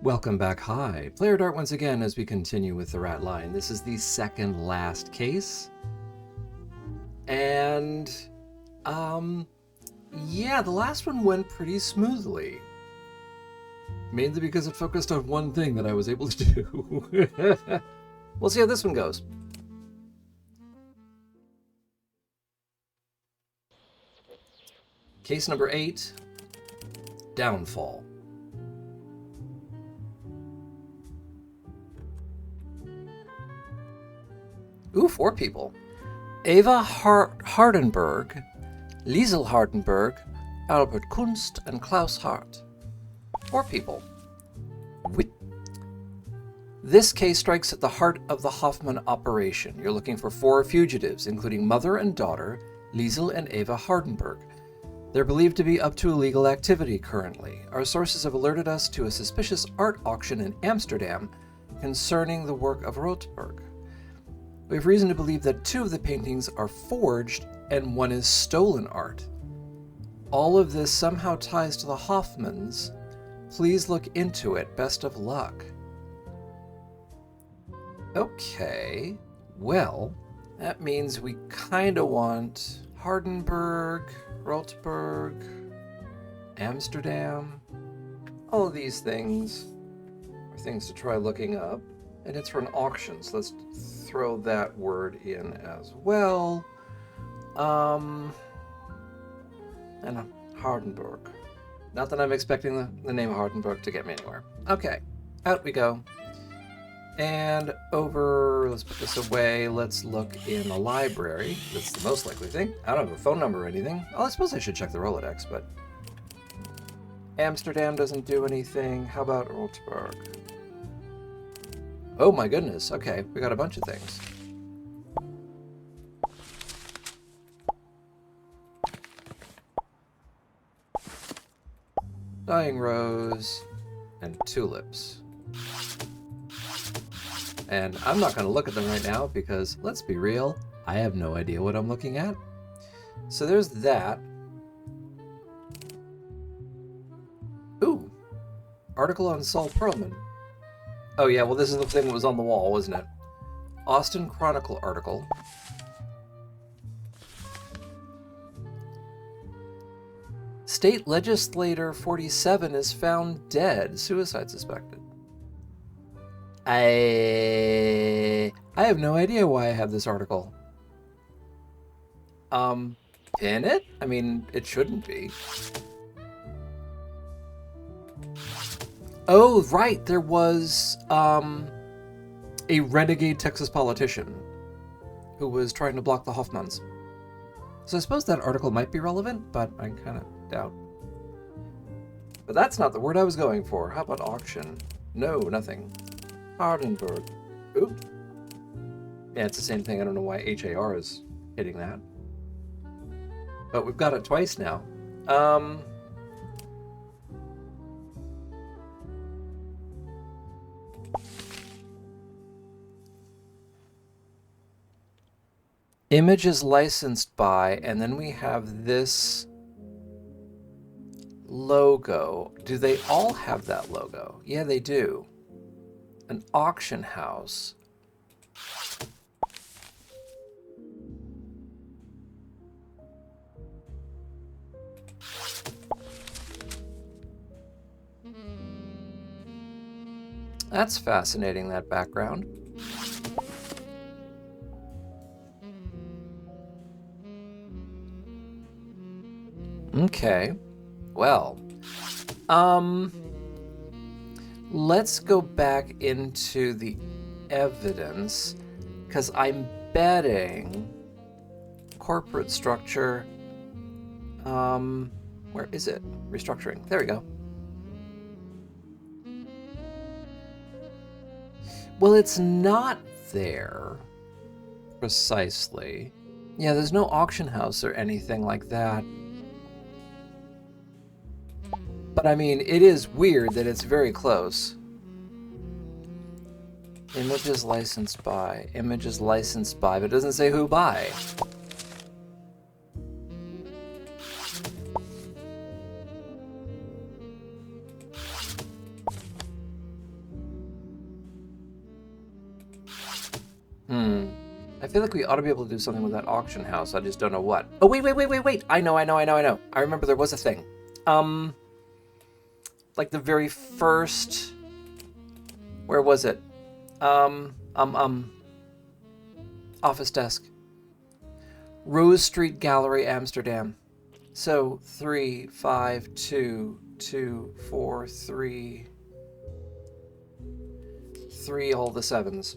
Welcome back. Hi. Player Dart once again as we continue with the Ratline. This is the second last case. And, yeah, the last one went pretty smoothly. Mainly because it focused on one thing that I was able to do. We'll see how this one goes. Case number 8, Downfall. Ooh, 4 people. Eva Hardenberg, Liesel Hardenberg, Albert Kunst, and Klaus Hart. 4 people. This case strikes at the heart of the Hoffman operation. You're looking for 4 fugitives, including mother and daughter, Liesel and Eva Hardenberg. They're believed to be up to illegal activity currently. Our sources have alerted us to a suspicious art auction in Amsterdam concerning the work of Rothberg. We have reason to believe that 2 of the paintings are forged and 1 is stolen art. All of this somehow ties to the Hoffmans. Please look into it. Best of luck. Okay, well, that means we kind of want Hardenberg, Rothberg, Amsterdam. All of these things are things to try looking up. And it's for an auction, so let's throw that word in as well. And Hardenberg. Not that I'm expecting the name Hardenberg to get me anywhere. Okay, out we go. And over, let's put this away. Let's look in the library. That's the most likely thing. I don't have a phone number or anything. Oh, I suppose I should check the Rolodex, but Amsterdam doesn't do anything. How about Rothberg? Oh my goodness, okay, we got a bunch of things. Dying Rose and Tulips. And I'm not going to look at them right now because, let's be real, I have no idea what I'm looking at. So there's that. Ooh, article on Saul Perlman. Oh yeah, well this is the thing that was on the wall, wasn't it? Austin Chronicle article. State Legislator 47 is found dead. Suicide suspected. I have no idea why I have this article. Pin it? I mean, it shouldn't be. Oh, right, there was a renegade Texas politician who was trying to block the Hoffmans. So I suppose that article might be relevant, but I kind of doubt. But that's not the word I was going for. How about auction? No, nothing. Hardenberg. Oop. Yeah, it's the same thing. I don't know why HAR is hitting that. But we've got it twice now. Image is licensed by, and then we have this logo. Do they all have that logo? Yeah, they do. An auction house. That's fascinating, that background. Okay, well, let's go back into the evidence, because I'm betting corporate structure, where is it? Restructuring, there we go. Well, it's not there, precisely. Yeah, there's no auction house or anything like that. But I mean, it is weird that it's very close. Images licensed by. Images licensed by, but it doesn't say who by. I feel like we ought to be able to do something with that auction house. I just don't know what. Oh, wait. I know. I remember there was a thing. Like the very first... Where was it? Office desk. Rose Street Gallery, Amsterdam. So 3, 5, 2, 2, 4, 3. 3, all the 7s.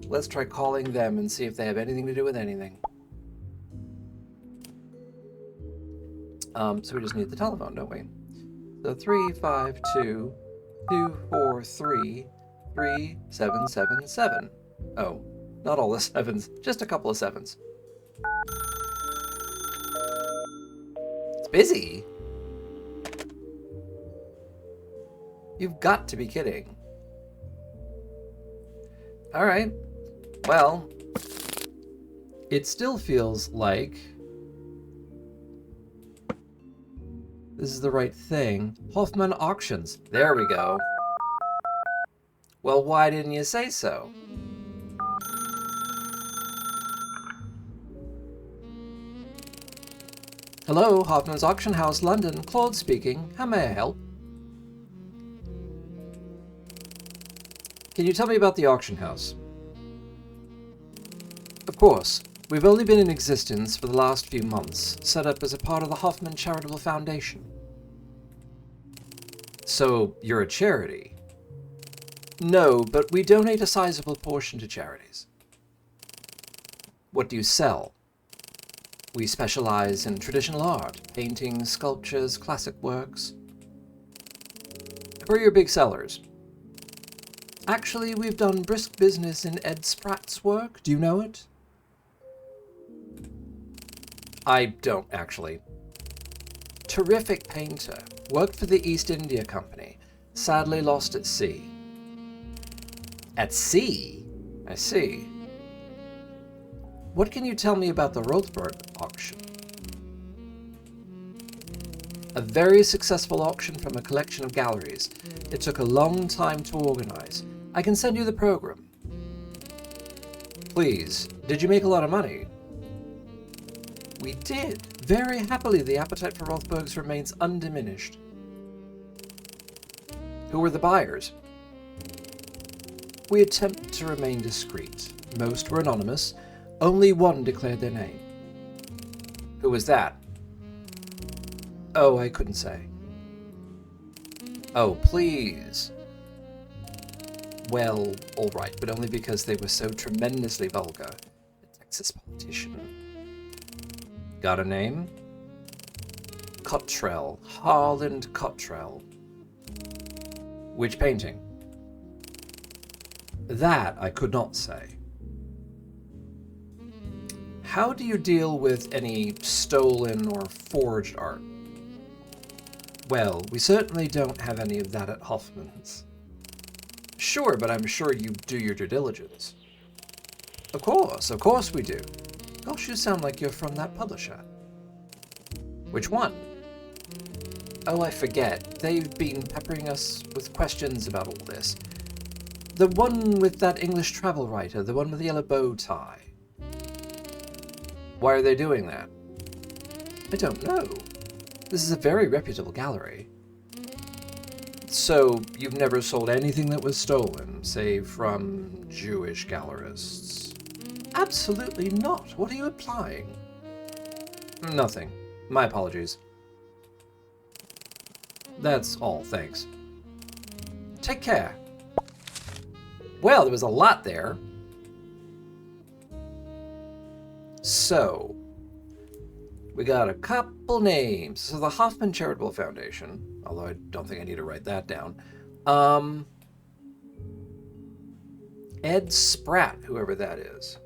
Let's try calling them and see if they have anything to do with anything. So we just need the telephone, don't we? So 3, 5, 2, 2, 4, 3, 3, 7, 7, 7. Oh, not all the 7s, just a couple of 7s. It's busy. You've got to be kidding. All right. Well, it still feels like this is the right thing. Hoffman Auctions. There we go. Well, why didn't you say so? Hello, Hoffman's Auction House, London. Claude speaking. How may I help? Can you tell me about the auction house? Of course. We've only been in existence for the last few months, set up as a part of the Hoffman Charitable Foundation. So, you're a charity? No, but we donate a sizable portion to charities. What do you sell? We specialize in traditional art, paintings, sculptures, classic works. Who are your big sellers? Actually, we've done brisk business in Ed Spratt's work. Do you know it? I don't, actually. Terrific painter. Worked for the East India Company. Sadly lost at sea. At sea? I see. What can you tell me about the Rothberg auction? A very successful auction from a collection of galleries. It took a long time to organize. I can send you the program. Please, did you make a lot of money? We did. Very happily, the appetite for Rothbergs remains undiminished. Who were the buyers? We attempted to remain discreet. Most were anonymous. Only one declared their name. Who was that? Oh, I couldn't say. Oh, please. Well, all right, but only because they were so tremendously vulgar. A Texas politician. Got a name? Cottrell. Harland Cottrell. Which painting? That I could not say. How do you deal with any stolen or forged art? Well, we certainly don't have any of that at Hoffman's. Sure, but I'm sure you do your due diligence. Of course we do. Gosh, you sound like you're from that publisher. Which one? Oh, I forget. They've been peppering us with questions about all this. The one with that English travel writer, the one with the yellow bow tie. Why are they doing that? I don't know. This is a very reputable gallery. So, you've never sold anything that was stolen, say from Jewish gallerists? Absolutely not. What are you implying? Nothing. My apologies. That's all, thanks. Take care. Well, there was a lot there. So, we got a couple names. So the Hoffman Charitable Foundation, although I don't think I need to write that down. Ed Spratt, whoever that is.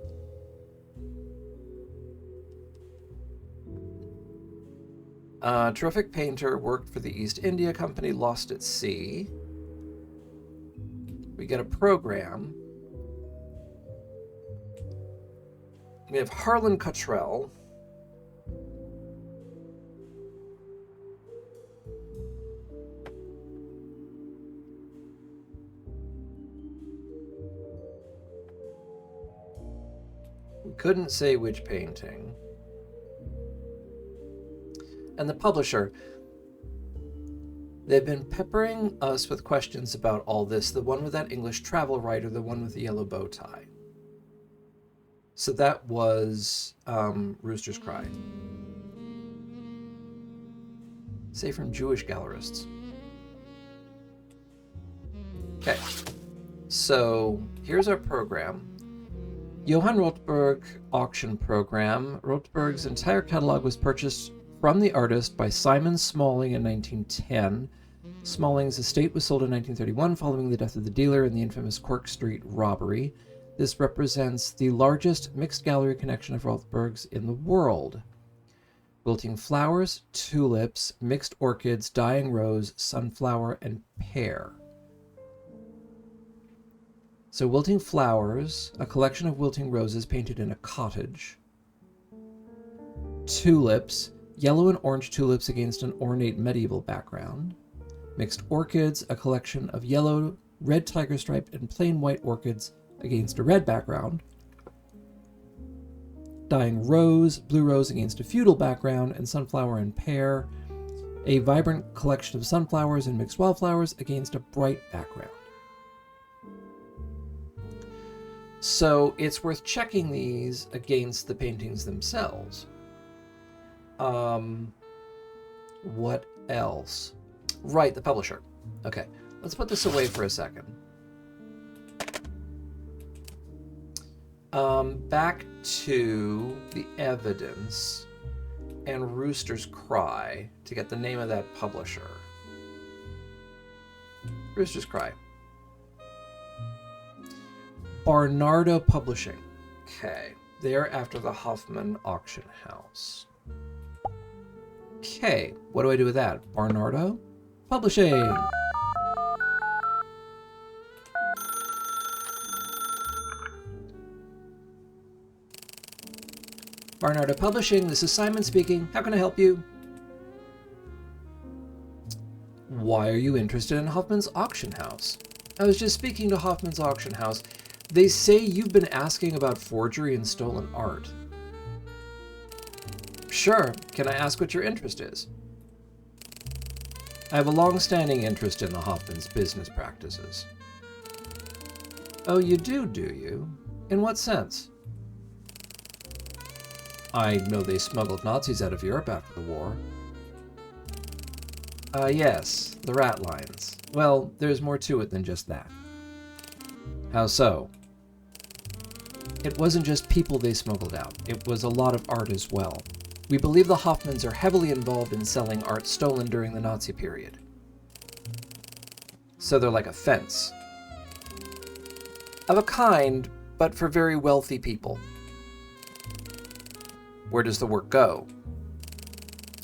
Terrific painter, worked for the East India Company, lost at sea. We get a program. We have Harlan Cottrell. couldn't say which painting. And the publisher, they've been peppering us with questions about all this. The one with that English travel writer, the one with the yellow bow tie. So that was Rooster's Cry. Say from Jewish gallerists. Okay, so here's our program. Johann Rothberg auction program. Rothberg's entire catalog was purchased from the artist by Simon Smalling in 1910. Smalling's estate was sold in 1931 following the death of the dealer in the infamous Cork Street robbery. This represents the largest mixed gallery collection of Rothberg's in the world. Wilting flowers, tulips, mixed orchids, dying rose, sunflower, and pear. So wilting flowers, a collection of wilting roses painted in a cottage. Tulips, yellow and orange tulips against an ornate medieval background. Mixed orchids, a collection of yellow, red tiger striped, and plain white orchids against a red background. Dying rose, blue rose against a feudal background, and sunflower and pear. A vibrant collection of sunflowers and mixed wildflowers against a bright background. So it's worth checking these against the paintings themselves. What else? Right, the publisher. Okay, let's put this away for a second. Back to the evidence and Rooster's Cry to get the name of that publisher. Rooster's Cry. Barnardo Publishing. Okay, they're after the Hoffman Auction House. Okay, what do I do with that? Barnardo Publishing. Barnardo Publishing, this is Simon speaking. How can I help you? Why are you interested in Hoffman's Auction House? I was just speaking to Hoffman's Auction House. They say you've been asking about forgery and stolen art. Sure, can I ask what your interest is? I have a long-standing interest in the Hoffman's business practices. Oh, you do you? In what sense? I know they smuggled Nazis out of Europe after the war. Yes, the Ratlines. Well, there's more to it than just that. How so? It wasn't just people they smuggled out. It was a lot of art as well. We believe the Hoffmans are heavily involved in selling art stolen during the Nazi period. So they're like a fence. Of a kind, but for very wealthy people. Where does the work go?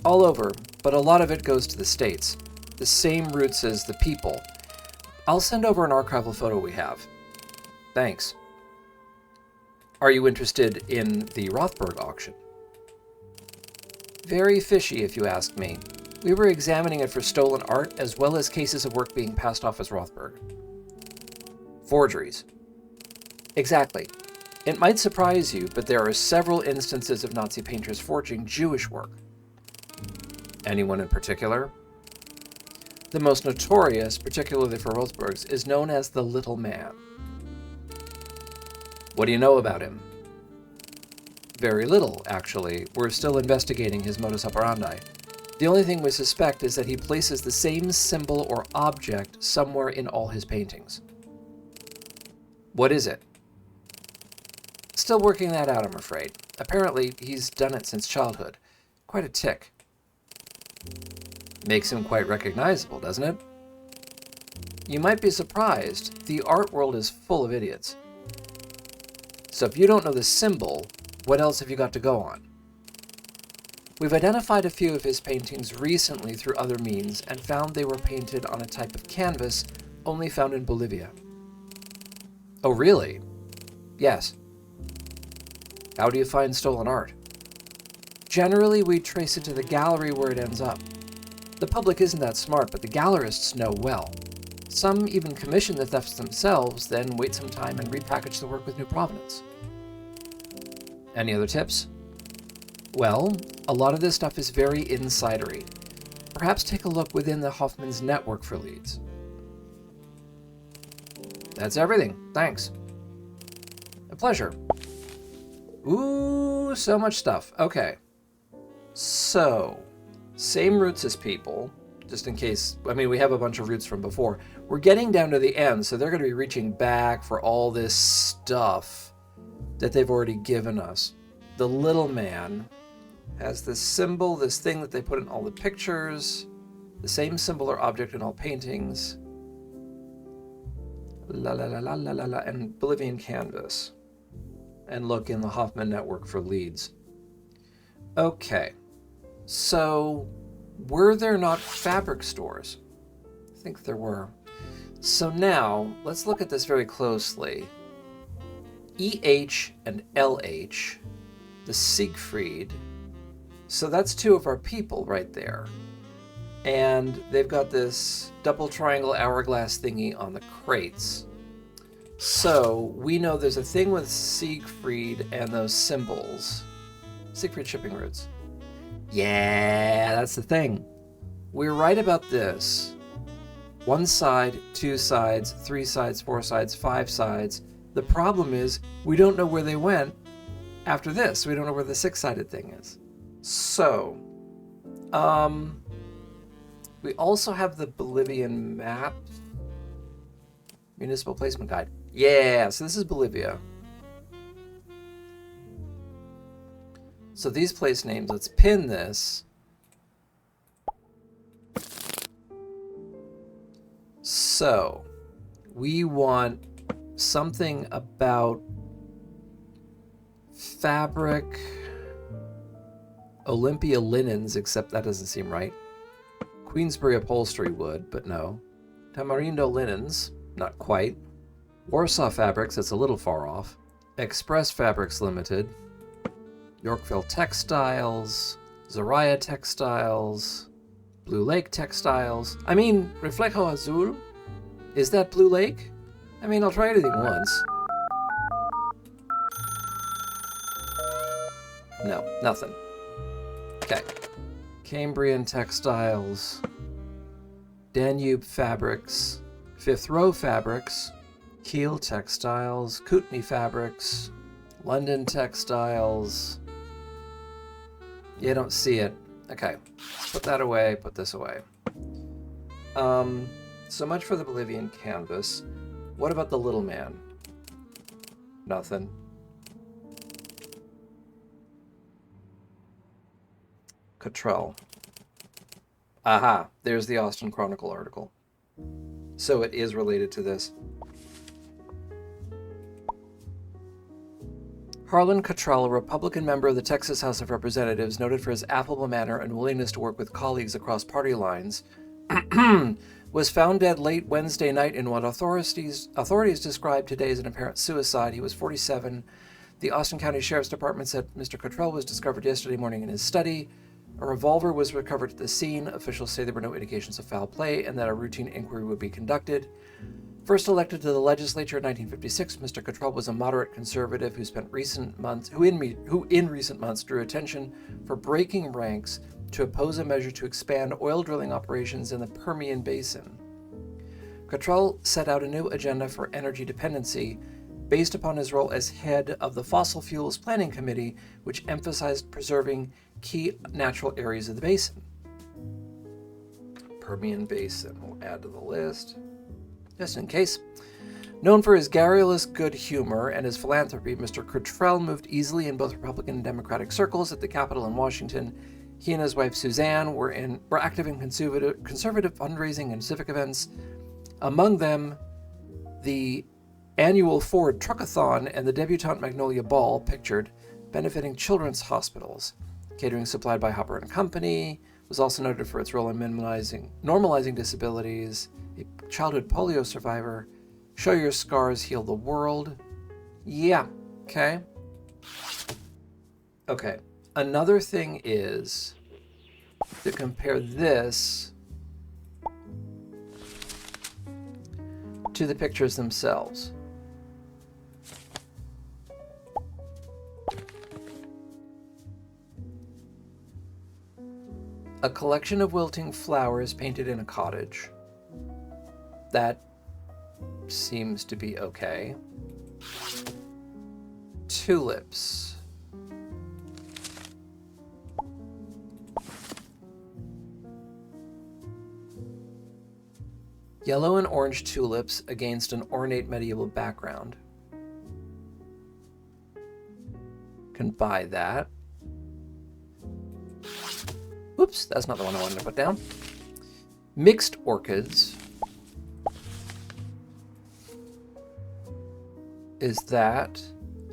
All over, but a lot of it goes to the States. The same routes as the people. I'll send over an archival photo we have. Thanks. Are you interested in the Rothberg auction? Very fishy, if you ask me. We were examining it for stolen art as well as cases of work being passed off as Rothberg. Forgeries. Exactly. It might surprise you, but there are several instances of Nazi painters forging Jewish work. Anyone in particular? The most notorious, particularly for Rothberg's, is known as the Little Man. What do you know about him? Very little, actually. We're still investigating his modus operandi. The only thing we suspect is that he places the same symbol or object somewhere in all his paintings. What is it? Still working that out, I'm afraid. Apparently, he's done it since childhood. Quite a tick. Makes him quite recognizable, doesn't it? You might be surprised. The art world is full of idiots. So if you don't know the symbol, what else have you got to go on? We've identified a few of his paintings recently through other means and found they were painted on a type of canvas only found in Bolivia. Oh, really? Yes. How do you find stolen art? Generally, we trace it to the gallery where it ends up. The public isn't that smart, but the gallerists know well. Some even commission the thefts themselves, then wait some time and repackage the work with new provenance. Any other tips? Well, a lot of this stuff is very insidery. Perhaps take a look within the Hoffman's network for leads. That's everything. Thanks. A pleasure. Ooh, so much stuff. Okay. So, same roots as people, just in case. I mean, we have a bunch of roots from before. We're getting down to the end, so they're going to be reaching back for all this stuff that they've already given us. The little man has this symbol, this thing that they put in all the pictures, the same symbol or object in all paintings. La la la la la la la, and Bolivian canvas. And look in the Hoffman network for leads. Okay, so were there not fabric stores? I think there were. So now, let's look at this very closely. EH and LH, the Siegfried, so that's two of our people right there. And they've got this double triangle hourglass thingy on the crates. So we know there's a thing with Siegfried and those symbols. Siegfried shipping routes. Yeah, that's the thing. We're right about this. 1 side, 2 sides, 3 sides, 4 sides, 5 sides. The problem is we don't know where they went after this. We don't know where the 6-sided thing is. So, we also have the Bolivian map. Municipal placement guide. Yeah, so this is Bolivia. So these place names, let's pin this. So, we want something about fabric, Olympia linens, except that doesn't seem right. Queensbury upholstery would, but no. Tamarindo linens, not quite. Warsaw Fabrics, that's a little far off. Express Fabrics Limited. Yorkville Textiles. Zaria Textiles. Blue Lake Textiles. I mean, Reflejo Azul? Is that Blue Lake? I mean, I'll try anything once. No, nothing. Okay. Cambrian Textiles. Danube Fabrics. Fifth Row Fabrics. Kiel Textiles. Kootenai Fabrics. London Textiles. You don't see it. Okay. Put that away. Put this away. So much for the Bolivian canvas. What about the little man? Nothing. Cottrell. Aha, there's the Austin Chronicle article. So it is related to this. Harlan Cottrell, a Republican member of the Texas House of Representatives, noted for his affable manner and willingness to work with colleagues across party lines, was found dead late Wednesday night in what authorities described today as an apparent suicide. He was 47. The Austin County Sheriff's Department said Mr. Cottrell was discovered yesterday morning in his study. A revolver was recovered at the scene. Officials say there were no indications of foul play and that a routine inquiry would be conducted. First elected to the legislature in 1956, Mr. Cottrell was a moderate conservative who in recent months drew attention for breaking ranks to oppose a measure to expand oil drilling operations in the Permian Basin. Cottrell set out a new agenda for energy dependency based upon his role as head of the Fossil Fuels Planning Committee, which emphasized preserving key natural areas of the basin. Permian Basin, we'll add to the list, just in case. Known for his garrulous good humor and his philanthropy, Mr. Cottrell moved easily in both Republican and Democratic circles. At the Capitol in Washington, he and his wife Suzanne were active in conservative fundraising and civic events. Among them, the annual Ford Truckathon and the debutante Magnolia Ball, pictured, benefiting children's hospitals. Catering supplied by Hopper and Company was also noted for its role in normalizing disabilities. A childhood polio survivor. Show Your Scars, Heal the World. Yeah, okay. Okay, another thing is to compare this to the pictures themselves. A collection of wilting flowers painted in a cottage. That seems to be okay. Tulips. Yellow and orange tulips against an ornate medieval background. Can buy that. Oops, that's not the one I wanted to put down. Mixed orchids. Is that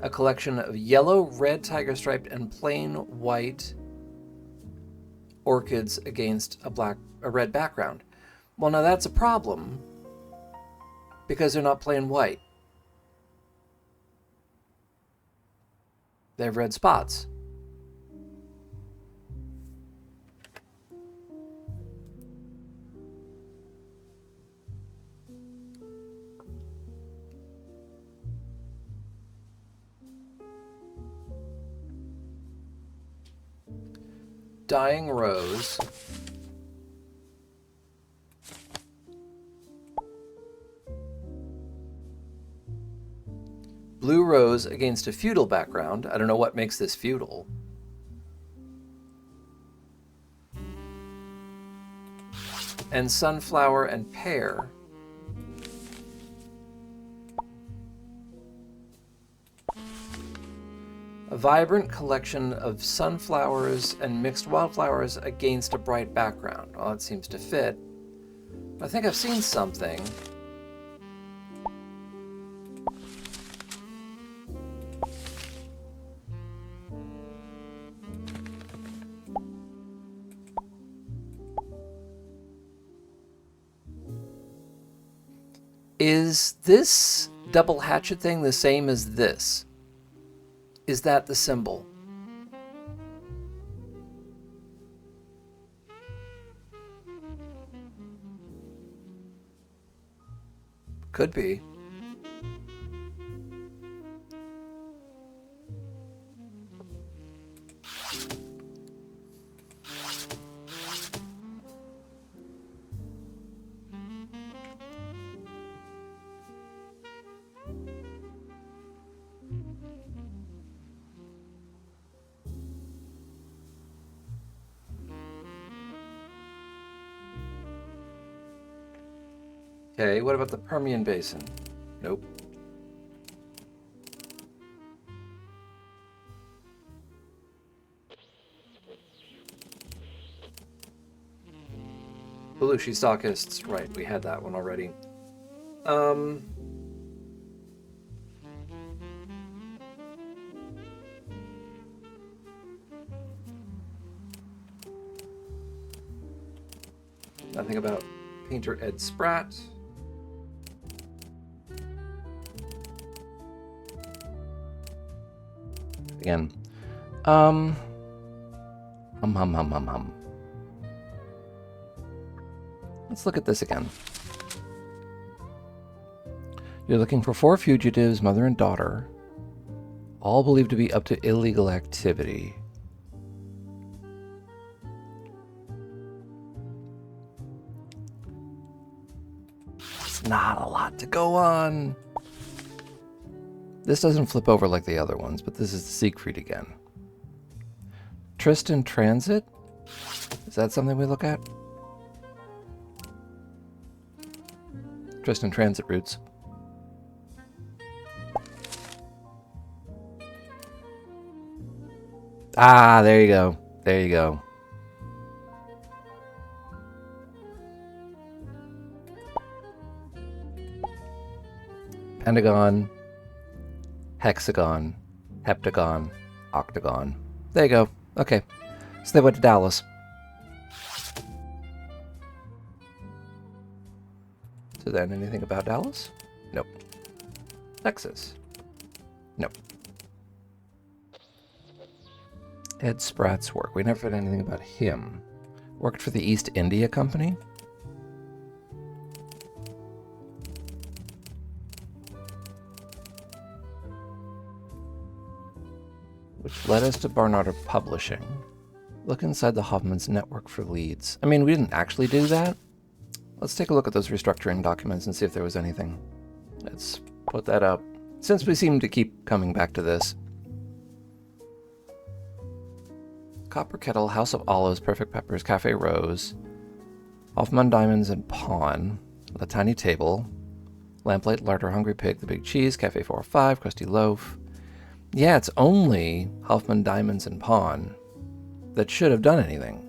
a collection of yellow, red, tiger striped, and plain white orchids against a red background? Well, now that's a problem because they're not plain white. They have red spots. Dying rose. Blue rose against a feudal background. I don't know what makes this feudal. And sunflower and pear. A vibrant collection of sunflowers and mixed wildflowers against a bright background. Well, it seems to fit. I think I've seen something. Is this double hatchet thing the same as this? Is that the symbol? Could be. Okay, what about the Permian Basin? Nope. Belushi stockists, right, we had that one already. Nothing about painter Ed Spratt. Again. Hum. Let's look at this again. You're looking for 4 fugitives, mother and daughter, all believed to be up to illegal activity. It's not a lot to go on. This doesn't flip over like the other ones, but this is Siegfried again. Tristan Transit? Is that something we look at? Tristan Transit routes. Ah, there you go. There you go. Pentagon, hexagon, heptagon, octagon. There you go. Okay. So they went to Dallas. So then anything about Dallas? Nope. Texas? Nope. Ed Spratt's work. We never heard anything about him. Worked for the East India Company? Which led us to Barnard Publishing. Look inside the Hoffman's network for leads. I mean, we didn't actually do that. Let's take a look at those restructuring documents and see if there was anything. Let's put that up, since we seem to keep coming back to this. Copper Kettle, House of Olives, Perfect Peppers, Cafe Rose, Hoffman Diamonds and Pawn, The Tiny Table, Lamplight, Larder, Hungry Pig, The Big Cheese, Cafe 405, Krusty Loaf. Yeah, it's only Hoffman Diamonds and Pawn that should have done anything.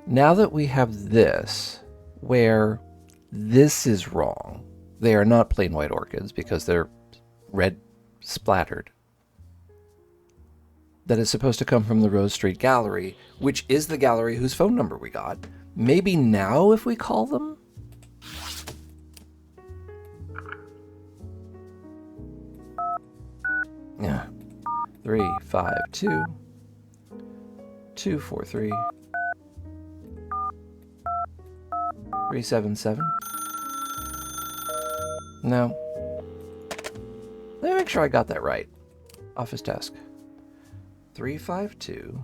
Now that we have this, where this is wrong, they are not plain white orchids because they're red splattered. That is supposed to come from the Rose Street Gallery, which is the gallery whose phone number we got. Maybe now if we call them? Yeah. 352 243 377. No. Let me make sure I got that right. Office desk. 352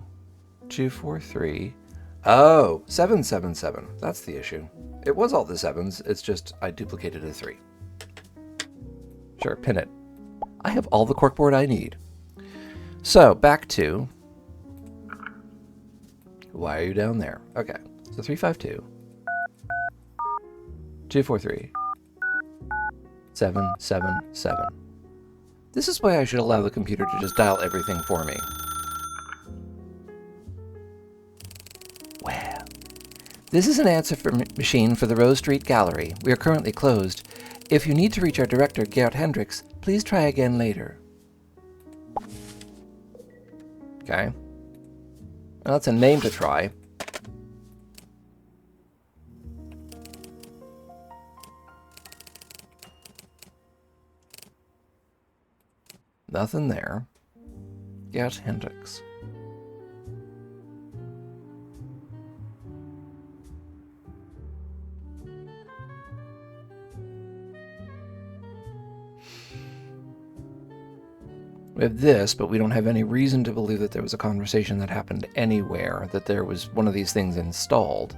243. Oh, 777. That's the issue. It was all the sevens. It's just I duplicated a 3. Sure, pin it. I have all the corkboard I need. So, back to... Why are you down there? Okay, so 352 243 777. This is why I should allow the computer to just dial everything for me. Well, this is an answer machine for the Rose Street Gallery. We are currently closed. If you need to reach our director, Gerhard Hendricks, please try again later. Okay. Well, that's a name to try. Nothing there. Gerhard Hendricks. We have this, but we don't have any reason to believe that there was a conversation that happened anywhere, that there was one of these things installed.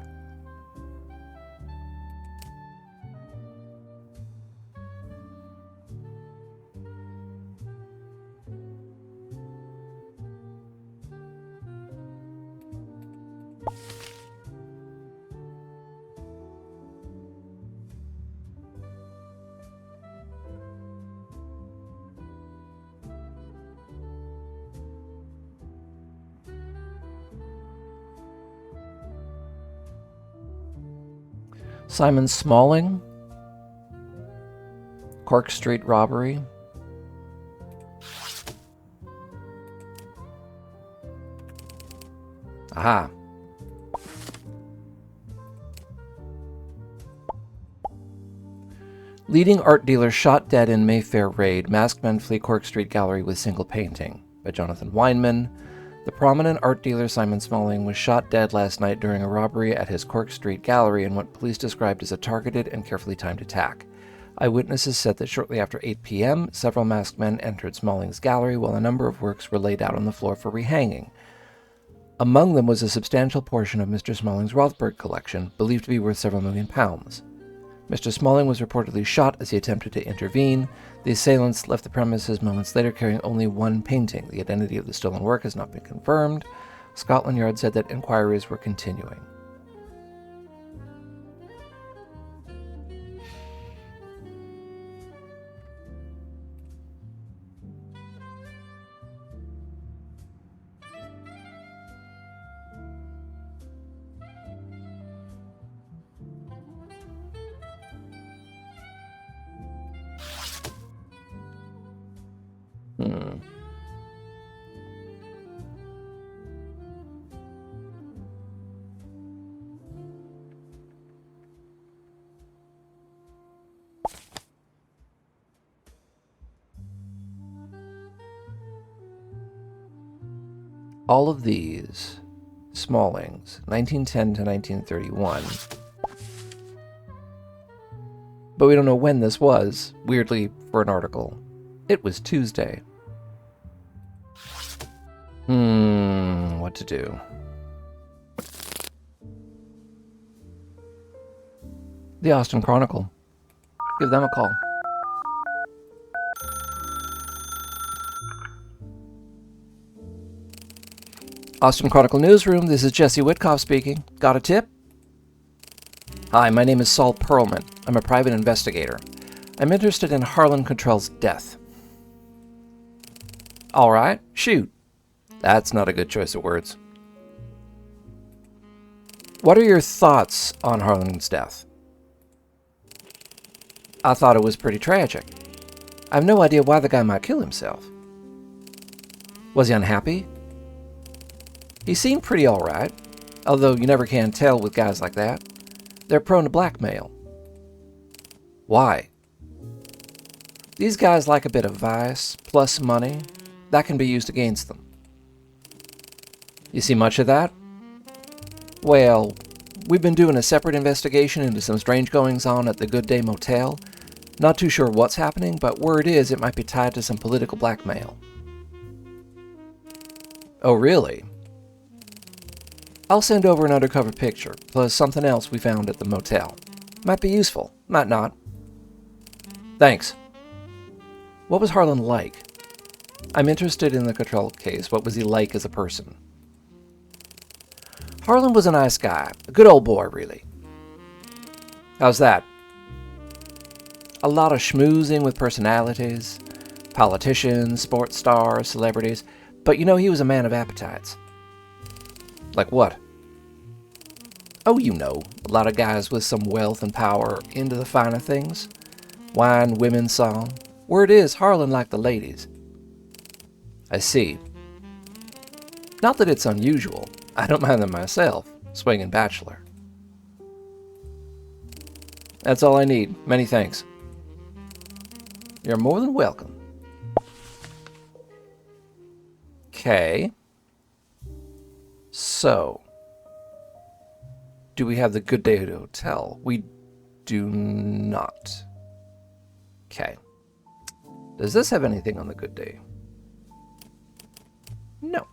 Simon Smalling, Cork Street robbery. Aha. Leading art dealer shot dead in Mayfair raid. Masked men flee Cork Street Gallery with single painting, by Jonathan Weinman. The prominent art dealer Simon Smalling was shot dead last night during a robbery at his Cork Street Gallery in what police described as a targeted and carefully timed attack. Eyewitnesses said that shortly after 8 p.m., several masked men entered Smalling's gallery while a number of works were laid out on the floor for rehanging. Among them was a substantial portion of Mr. Smalling's Rothberg collection, believed to be worth several £1 million. Mr. Smalling was reportedly shot as he attempted to intervene. The assailants left the premises moments later carrying only one painting. The identity of the stolen work has not been confirmed. Scotland Yard said that inquiries were continuing. All of these, Smallings, 1910 to 1931, But we don't know when this was. Weirdly, for an article, it was Tuesday. What to do? The Austin Chronicle. Give them a call. Austin Chronicle Newsroom, this is Jesse Witkoff speaking. Got a tip? Hi, my name is Saul Perlman. I'm a private investigator. I'm interested in Harlan Cottrell's death. All right, shoot. That's not a good choice of words. What are your thoughts on Harlan's death? I thought it was pretty tragic. I have no idea why the guy might kill himself. Was he unhappy? He seemed pretty alright, although you never can tell with guys like that. They're prone to blackmail. Why? These guys like a bit of vice, plus money. That can be used against them. You see much of that? Well, we've been doing a separate investigation into some strange goings-on at the Good Day Motel. Not too sure what's happening, but word is it might be tied to some political blackmail. Oh, really? I'll send over an undercover picture, plus something else we found at the motel. Might be useful, might not. Thanks. What was Harlan like? I'm interested in the Cottrell case. What was he like as a person? Harlan was a nice guy. A good old boy, really. How's that? A lot of schmoozing with personalities. Politicians, sports stars, celebrities. But you know, he was a man of appetites. Like what? Oh, you know, a lot of guys with some wealth and power into the finer things. Wine, women, song. Word is, Harlan liked the ladies. I see. Not that it's unusual. I don't mind them myself, swinging bachelor. That's all I need. Many thanks. You're more than welcome. Okay. So, do we have the Good Day Hotel? We do not. Okay. Does this have anything on the Good Day? No.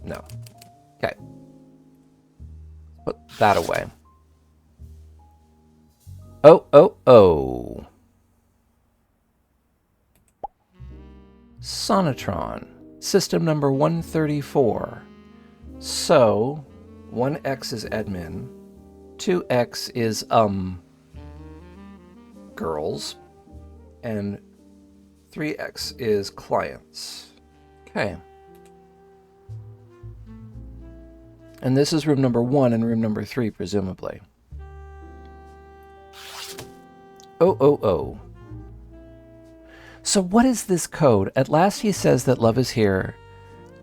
No. Okay. Put that away. Oh. Sonotron. System number 134. So, 1X is admin. 2X is, girls. And 3X is clients. Okay. And this is room number 1 and room number 3, presumably. Oh. So what is this code? At last he says that love is here,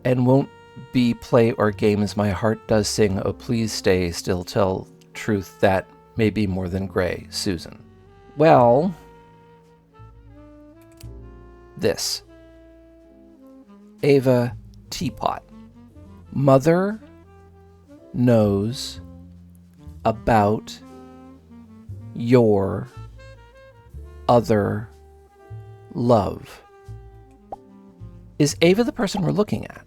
and won't be play or games. My heart does sing, oh please stay, still tell truth that may be more than gray. Susan. Well, this. Ava Teapot. Mother knows about your other love. Is Ava the person we're looking at?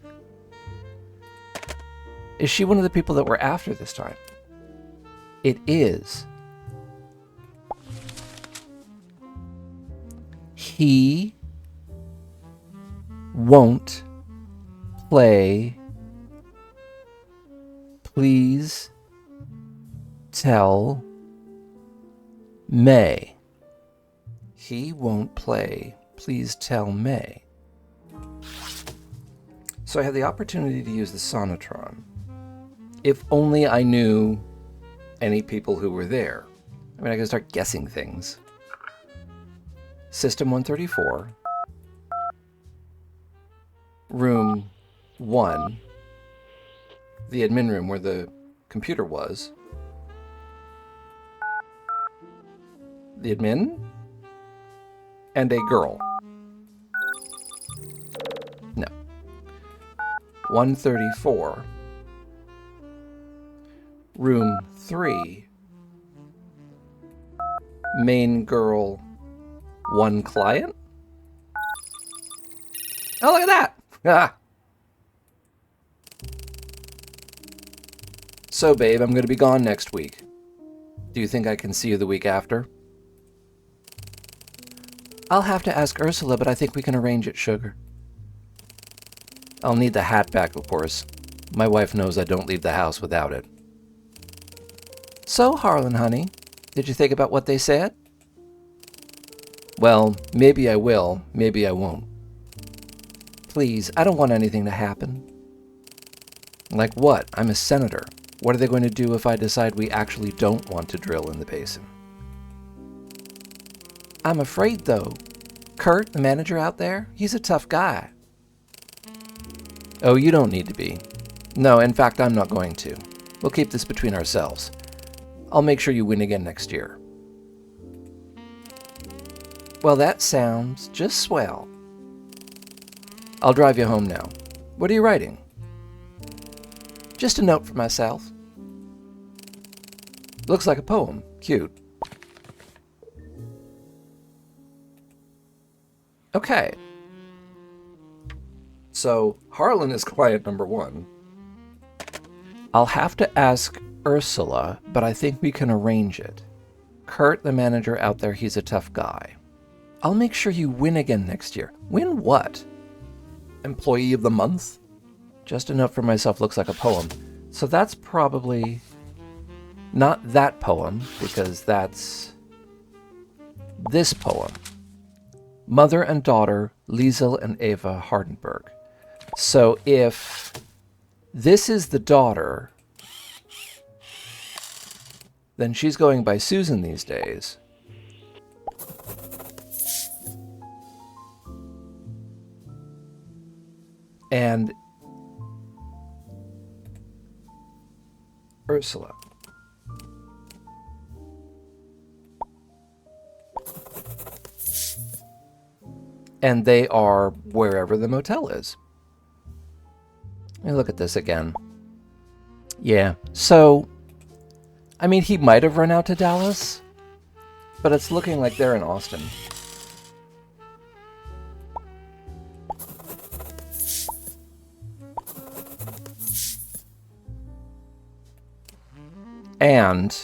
Is she one of the people that we're after this time? It is. He won't play. Please tell May. He won't play. Please tell May. So I had the opportunity to use the Sonotron. If only I knew any people who were there. I mean, I could start guessing things. System 134. Room 1. The admin room where the computer was. The admin? And a girl. No. 134. Room 3. Main girl, 1 client? Oh, look at that! Ah. So, babe, I'm going to be gone next week. Do you think I can see you the week after? I'll have to ask Ursula, but I think we can arrange it, sugar. I'll need the hat back, of course. My wife knows I don't leave the house without it. So, Harlan, honey, did you think about what they said? Well, maybe I will, maybe I won't. Please, I don't want anything to happen. Like what? I'm a senator. What are they going to do if I decide we actually don't want to drill in the basin? I'm afraid, though. Kurt, the manager out there, he's a tough guy. Oh, you don't need to be. No, in fact, I'm not going to. We'll keep this between ourselves. I'll make sure you win again next year. Well, that sounds just swell. I'll drive you home now. What are you writing? Just a note for myself. Looks like a poem. Cute. Okay. So, Harlan is client number 1. I'll have to ask Ursula, but I think we can arrange it. Kurt, the manager out there, he's a tough guy. I'll make sure you win again next year. Win what? Employee of the month? Just a note for myself looks like a poem. So that's probably not that poem, because that's this poem. Mother and daughter, Liesel and Eva Hardenberg. So if this is the daughter, then she's going by Susan these days. And Ursula. And they are wherever the motel is. Let me look at this again. Yeah, so, I mean, he might have run out to Dallas, but it's looking like they're in Austin. And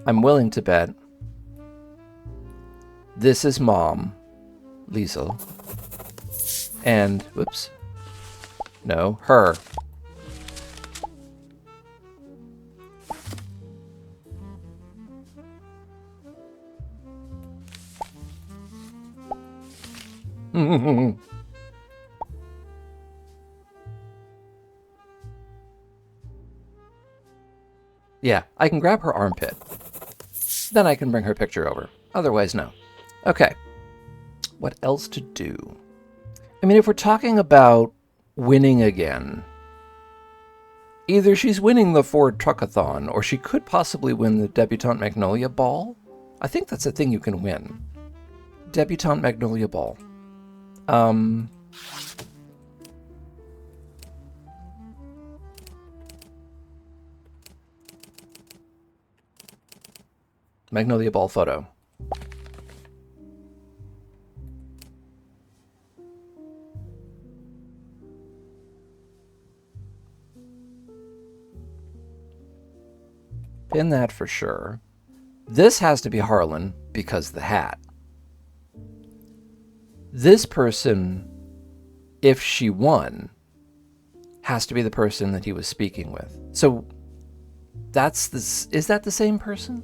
I'm willing to bet this is Mom, Liesel, and, whoops, no, her. Yeah, I can grab her armpit. Then I can bring her picture over. Otherwise, no. Okay. What else to do? I mean, if we're talking about winning again, either she's winning the Ford Truckathon, or she could possibly win the Debutante Magnolia Ball. I think that's a thing you can win. Debutante Magnolia Ball. Magnolia Ball photo. Pin that for sure. This has to be Harlan because the hat. This person, if she won, has to be the person that he was speaking with. So that's this. Is that the same person?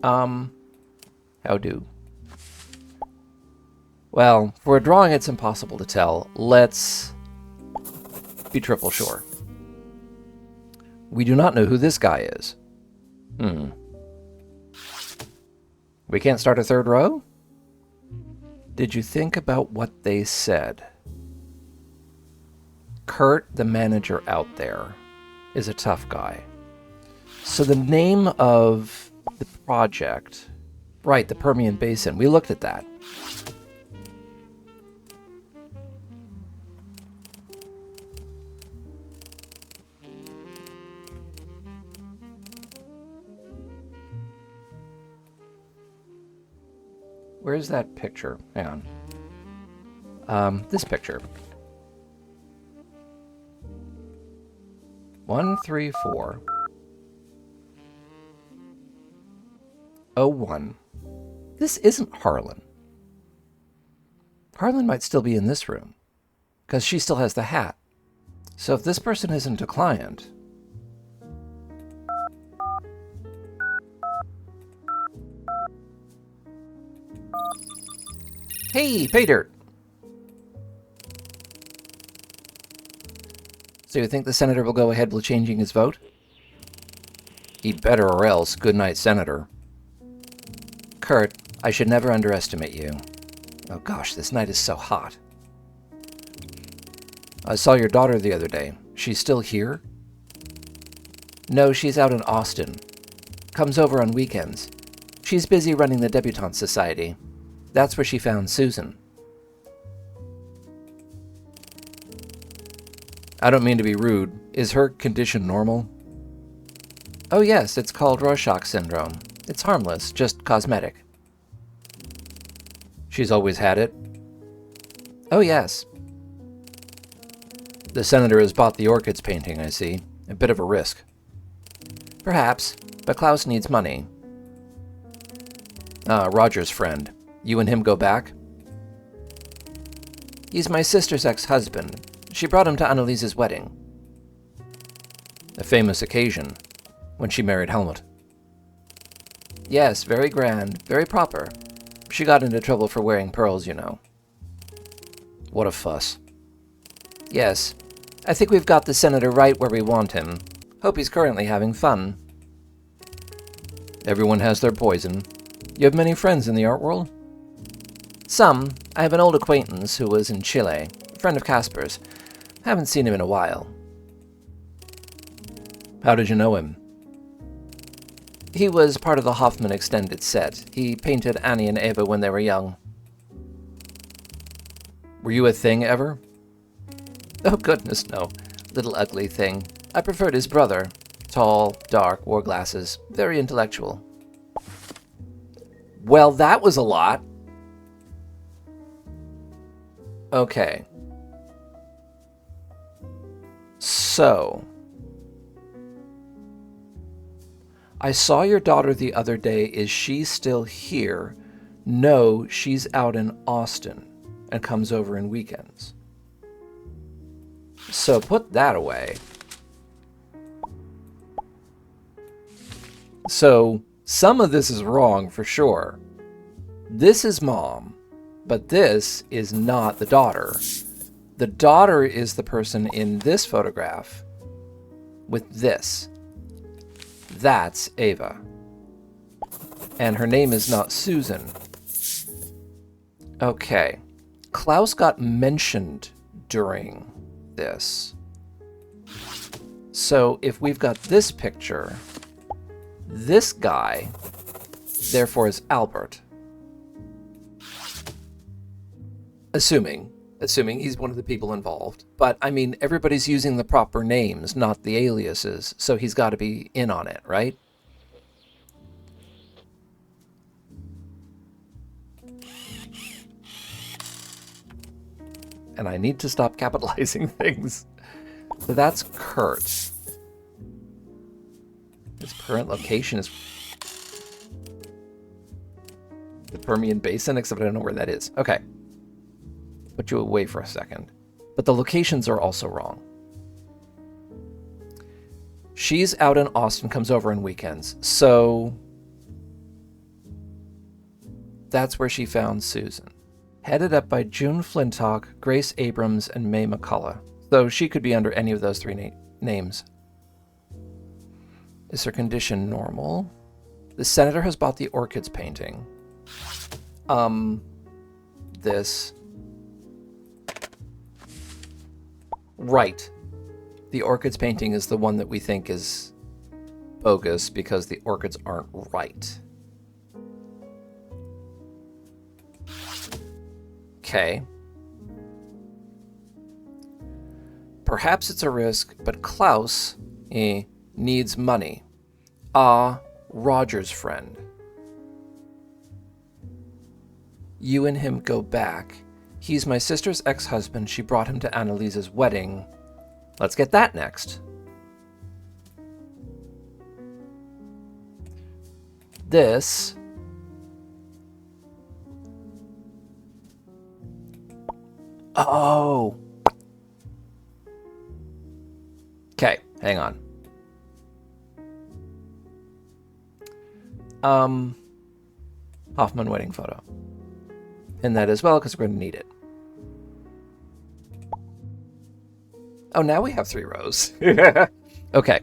How do? Well, for a drawing, it's impossible to tell. Let's be triple sure. We do not know who this guy is. We can't start a third row? Did you think about what they said? Kurt, the manager out there, is a tough guy. So the name of the project, right, the Permian Basin, we looked at that. Where's that picture? Hang on. This picture. 13401. This isn't Harlan. Harlan might still be in this room, because she still has the hat. So if this person isn't a client... Hey, pay dirt! So you think the senator will go ahead with changing his vote? He'd better, or else. Good night, Senator. Kurt, I should never underestimate you. Oh gosh, this night is so hot. I saw your daughter the other day. She's still here? No, she's out in Austin. Comes over on weekends. She's busy running the Debutante Society. That's where she found Susan. I don't mean to be rude. Is her condition normal? Oh yes, it's called Rorschach syndrome. It's harmless, just cosmetic. She's always had it? Oh yes. The senator has bought the orchids painting, I see. A bit of a risk. Perhaps, but Klaus needs money. Roger's friend. You and him go back? He's my sister's ex-husband. She brought him to Annaliese's wedding. A famous occasion, when she married Helmut. Yes, very grand, very proper. She got into trouble for wearing pearls, you know. What a fuss. Yes, I think we've got the senator right where we want him. Hope he's currently having fun. Everyone has their poison. You have many friends in the art world? Some. I have an old acquaintance who was in Chile, a friend of Casper's. Haven't seen him in a while. How did you know him? He was part of the Hoffman extended set. He painted Annie and Eva when they were young. Were you a thing ever? Oh goodness, no. Little ugly thing. I preferred his brother. Tall, dark, wore glasses, very intellectual. Well, that was a lot. Okay. So, I saw your daughter the other day. Is she still here? No, she's out in Austin and comes over in weekends. So put that away. So some of this is wrong for sure. This is mom, but this is not the daughter. The daughter is the person in this photograph with this. That's Ava. And her name is not Susan. Okay. Klaus got mentioned during this. So if we've got this picture, this guy, therefore, is Albert. Assuming he's one of the people involved. But, I mean, everybody's using the proper names, not the aliases, so he's got to be in on it, right? And I need to stop capitalizing things. So that's Kurt. His current location is the Permian Basin, except I don't know where that is. Okay. Put you away for a second. But the locations are also wrong. She's out in Austin, comes over on weekends. So that's where she found Susan. Headed up by June Flintock, Grace Abrams, and May McCullough. So she could be under any of those three names. Is her condition normal? The senator has bought the orchids painting. This. Right. The orchids painting is the one that we think is bogus because the orchids aren't right. Okay. Perhaps it's a risk, but Klaus needs money. Roger's friend. You and him go back. He's my sister's ex-husband. She brought him to Annaliese's wedding. Let's get that next. This oh. Okay, hang on. Hoffman wedding photo. And that as well, because we're going to need it. Oh, now we have 3 rows. Okay.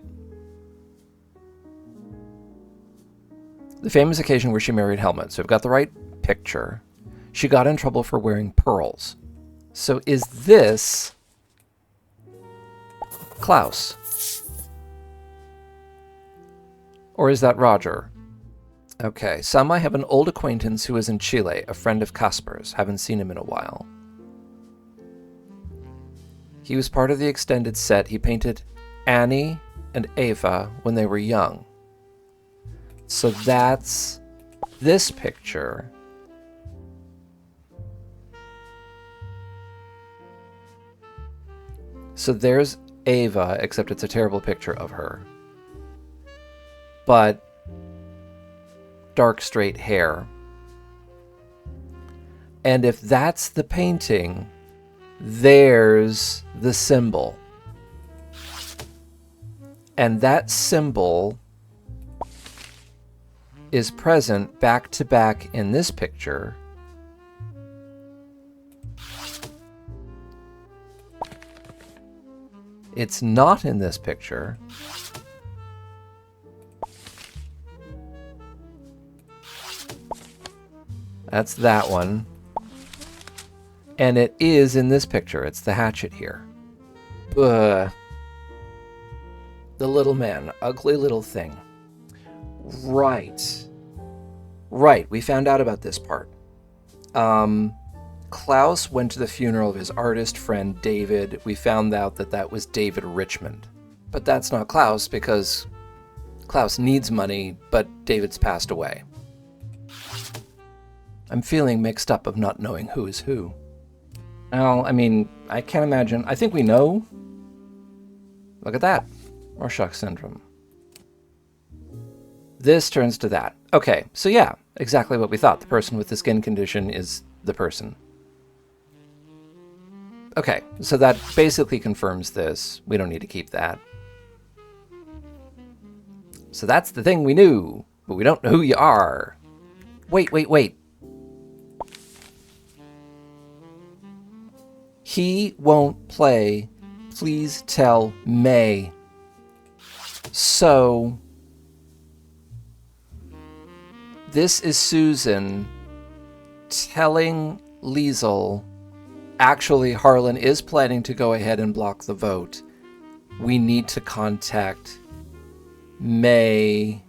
The famous occasion where she married Helmut. So we've got the right picture. She got in trouble for wearing pearls. So is this Klaus? Or is that Roger? Okay, some I have an old acquaintance who is in Chile, a friend of Casper's. Haven't seen him in a while. He was part of the extended set. He painted Annie and Ava when they were young. So that's this picture. So there's Ava, except it's a terrible picture of her. But dark straight hair. And if that's the painting, there's the symbol. And that symbol is present back to back in this picture. It's not in this picture. That's that one. And it is in this picture. It's the hatchet here. The little man. Ugly little thing. Right. Right. We found out about this part. Klaus went to the funeral of his artist friend, David. We found out that that was David Richmond. But that's not Klaus because Klaus needs money, but David's passed away. I'm feeling mixed up of not knowing who is who. Well, I mean, I can't imagine. I think we know. Look at that. Rorschach syndrome. This turns to that. Okay, so yeah, exactly what we thought. The person with the skin condition is the person. Okay, so that basically confirms this. We don't need to keep that. So that's the thing we knew, but we don't know who you are. Wait. He won't play. Please tell May. So this is Susan telling Liesel, actually Harlan is planning to go ahead and block the vote. We need to contact May.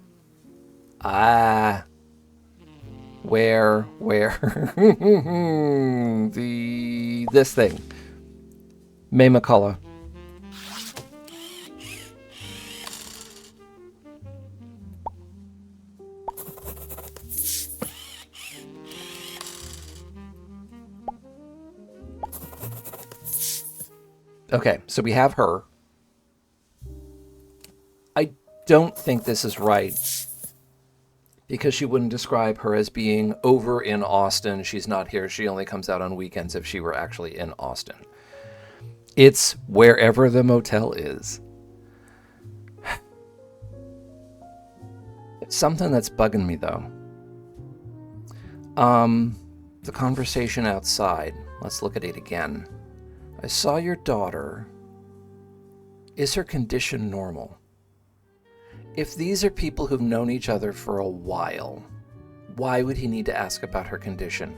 Where this thing. May McCullough. Okay, so we have her. I don't think this is right, because she wouldn't describe her as being over in Austin. She's not here. She only comes out on weekends if she were actually in Austin. It's wherever the motel is. It's something that's bugging me, though. The conversation outside. Let's look at it again. I saw your daughter. Is her condition normal? If these are people who've known each other for a while, why would he need to ask about her condition?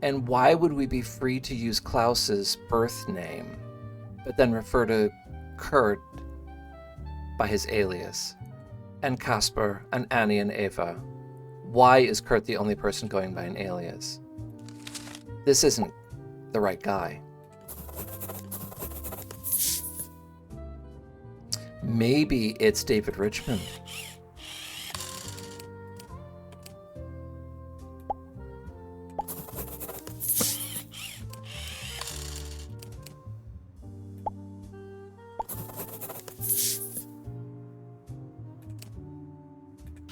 And why would we be free to use Klaus's birth name, but then refer to Kurt by his alias? And Casper, and Annie, and Ava. Why is Kurt the only person going by an alias? This isn't the right guy. Maybe it's David Richmond.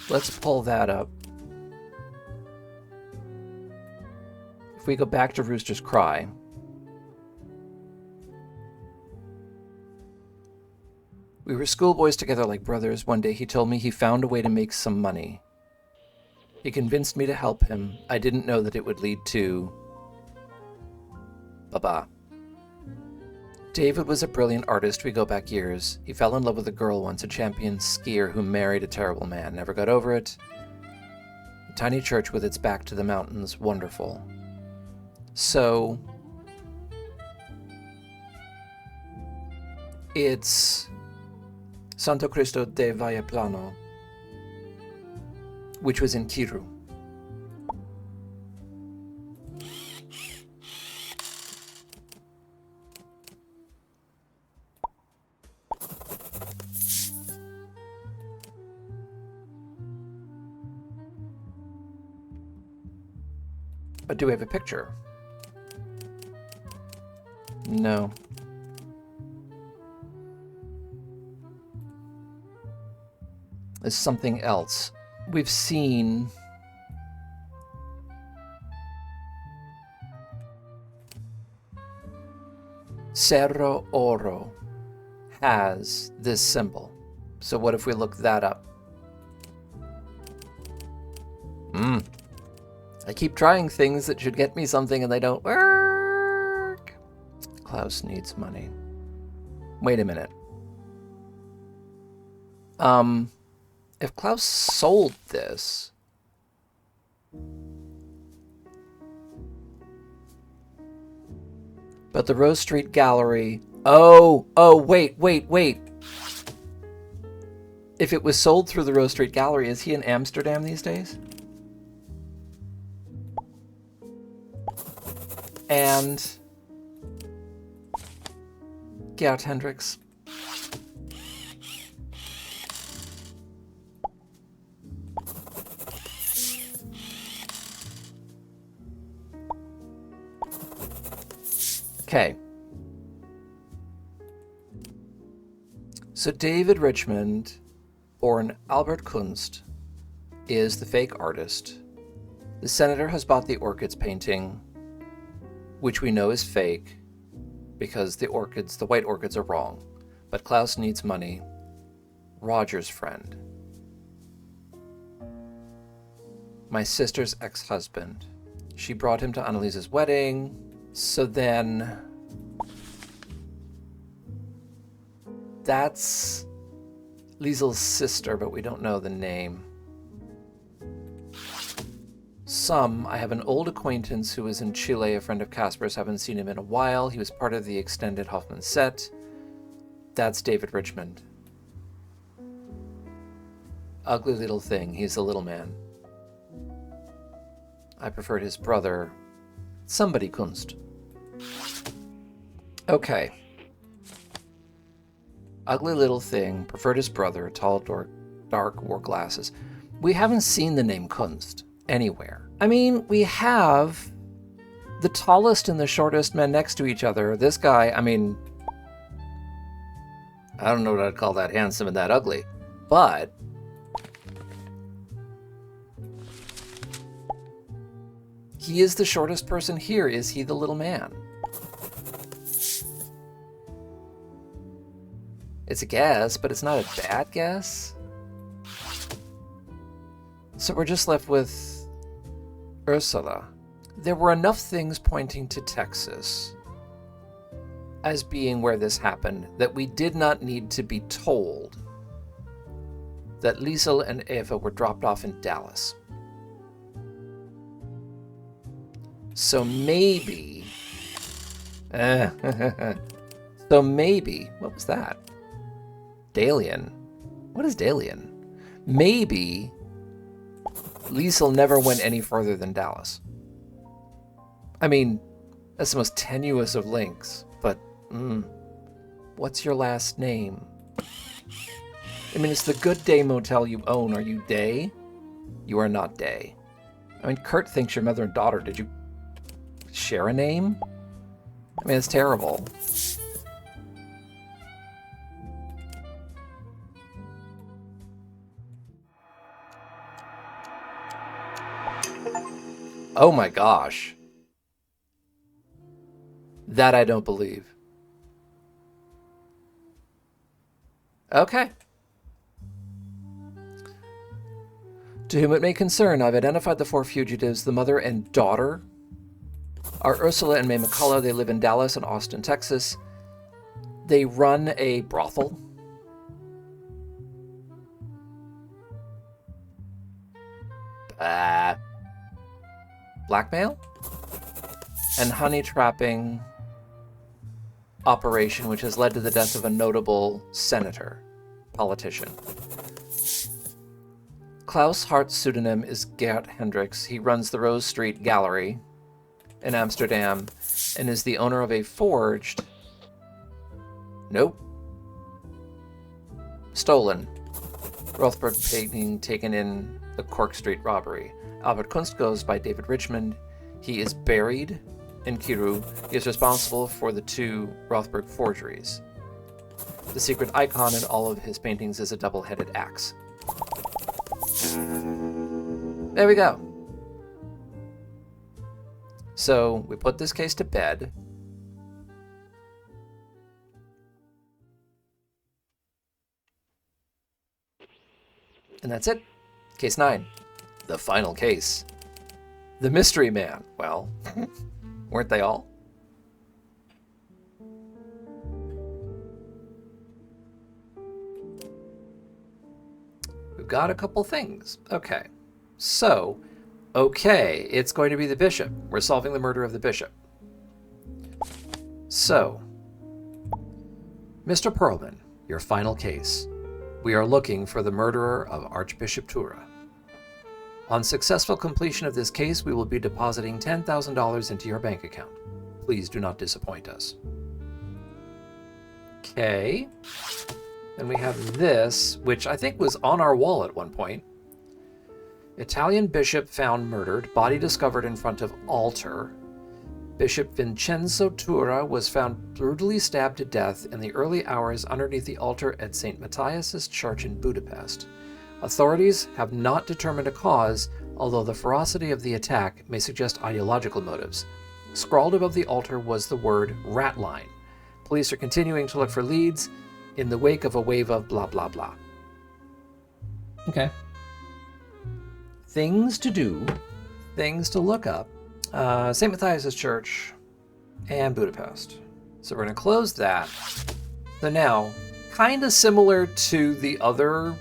Let's pull that up. If we go back to Rooster's Cry, we were schoolboys together like brothers. One day he told me he found a way to make some money. He convinced me to help him. I didn't know that it would lead to... Baba. David was a brilliant artist. We go back years. He fell in love with a girl once, a champion skier who married a terrible man. Never got over it. A tiny church with its back to the mountains. Wonderful. So... it's Santo Cristo de Vallaplano, which was in Kiru. But do we have a picture? No. It's something else. We've seen... Cerro Oro has this symbol. So what if we look that up? I keep trying things that should get me something and they don't work. Klaus needs money. Wait a minute. If Klaus sold this... But the Rose Street Gallery... Oh, wait. If it was sold through the Rose Street Gallery, is he in Amsterdam these days? And... Gert Hendricks. Okay. So David Richmond, born Albert Kunst, is the fake artist. The senator has bought the orchids painting, which we know is fake because the white orchids are wrong. But Klaus needs money. Roger's friend. My sister's ex-husband. She brought him to Annaliese's wedding. So then... that's Liesel's sister, but we don't know the name. I have an old acquaintance who was in Chile, a friend of Casper's. Haven't seen him in a while. He was part of the extended Hoffman set. That's David Richmond. Ugly little thing. He's the little man. I preferred his brother. Somebody Kunst. Okay. Ugly little thing. Preferred his brother. Tall, dark, wore glasses. We haven't seen the name Kunst anywhere. I mean, we have the tallest and the shortest men next to each other. This guy, I mean, I don't know what I'd call that handsome and that ugly, but he is the shortest person here. Is he the little man? It's a guess, but it's not a bad guess. So we're just left with Ursula. There were enough things pointing to Texas as being where this happened that we did not need to be told that Liesel and Eva were dropped off in Dallas. So maybe... so maybe... What was that? Dalian. What is Dalian? Maybe Liesel never went any further than Dallas. I mean, that's the most tenuous of links, but what's your last name? I mean, it's the Good Day Motel you own. Are you Day? You are not Day. I mean, Kurt thinks you're mother and daughter. Did you share a name? I mean, it's terrible. Oh my gosh. That I don't believe. Okay. To whom it may concern, I've identified the 4 fugitives. The mother and daughter are Ursula and May McCullough. They live in Dallas and Austin, Texas. They run a brothel. Blackmail? And honey trapping operation, which has led to the death of a notable senator, politician. Klaus Hart's pseudonym is Gert Hendricks. He runs the Rose Street Gallery in Amsterdam and is the owner of a forged, stolen Rothberg painting taken in the Cork Street robbery. Albert Kunst goes by David Richmond. He is buried in Kiru. He is responsible for the 2 Rothberg forgeries. The secret icon in all of his paintings is a double-headed axe. There we go. So we put this case to bed. And that's it. Case 9. The final case. The Mystery Man. Well, weren't they all? We've got a couple things. Okay. So, it's going to be the bishop. We're solving the murder of the bishop. So, Mr. Perlman, your final case. We are looking for the murderer of Archbishop Tura. On successful completion of this case, we will be depositing $10,000 into your bank account. Please do not disappoint us. Okay. Then we have this, which I think was on our wall at one point. Italian bishop found murdered, body discovered in front of altar. Bishop Vincenzo Tura was found brutally stabbed to death in the early hours underneath the altar at St. Matthias's Church in Budapest. Authorities have not determined a cause, although the ferocity of the attack may suggest ideological motives. Scrawled above the altar was the word Ratline. Police are continuing to look for leads in the wake of a wave of blah blah blah. Okay. Things to do, things to look up. St. Matthias's Church and Budapest. So we're going to close that. So now, kind of similar to the other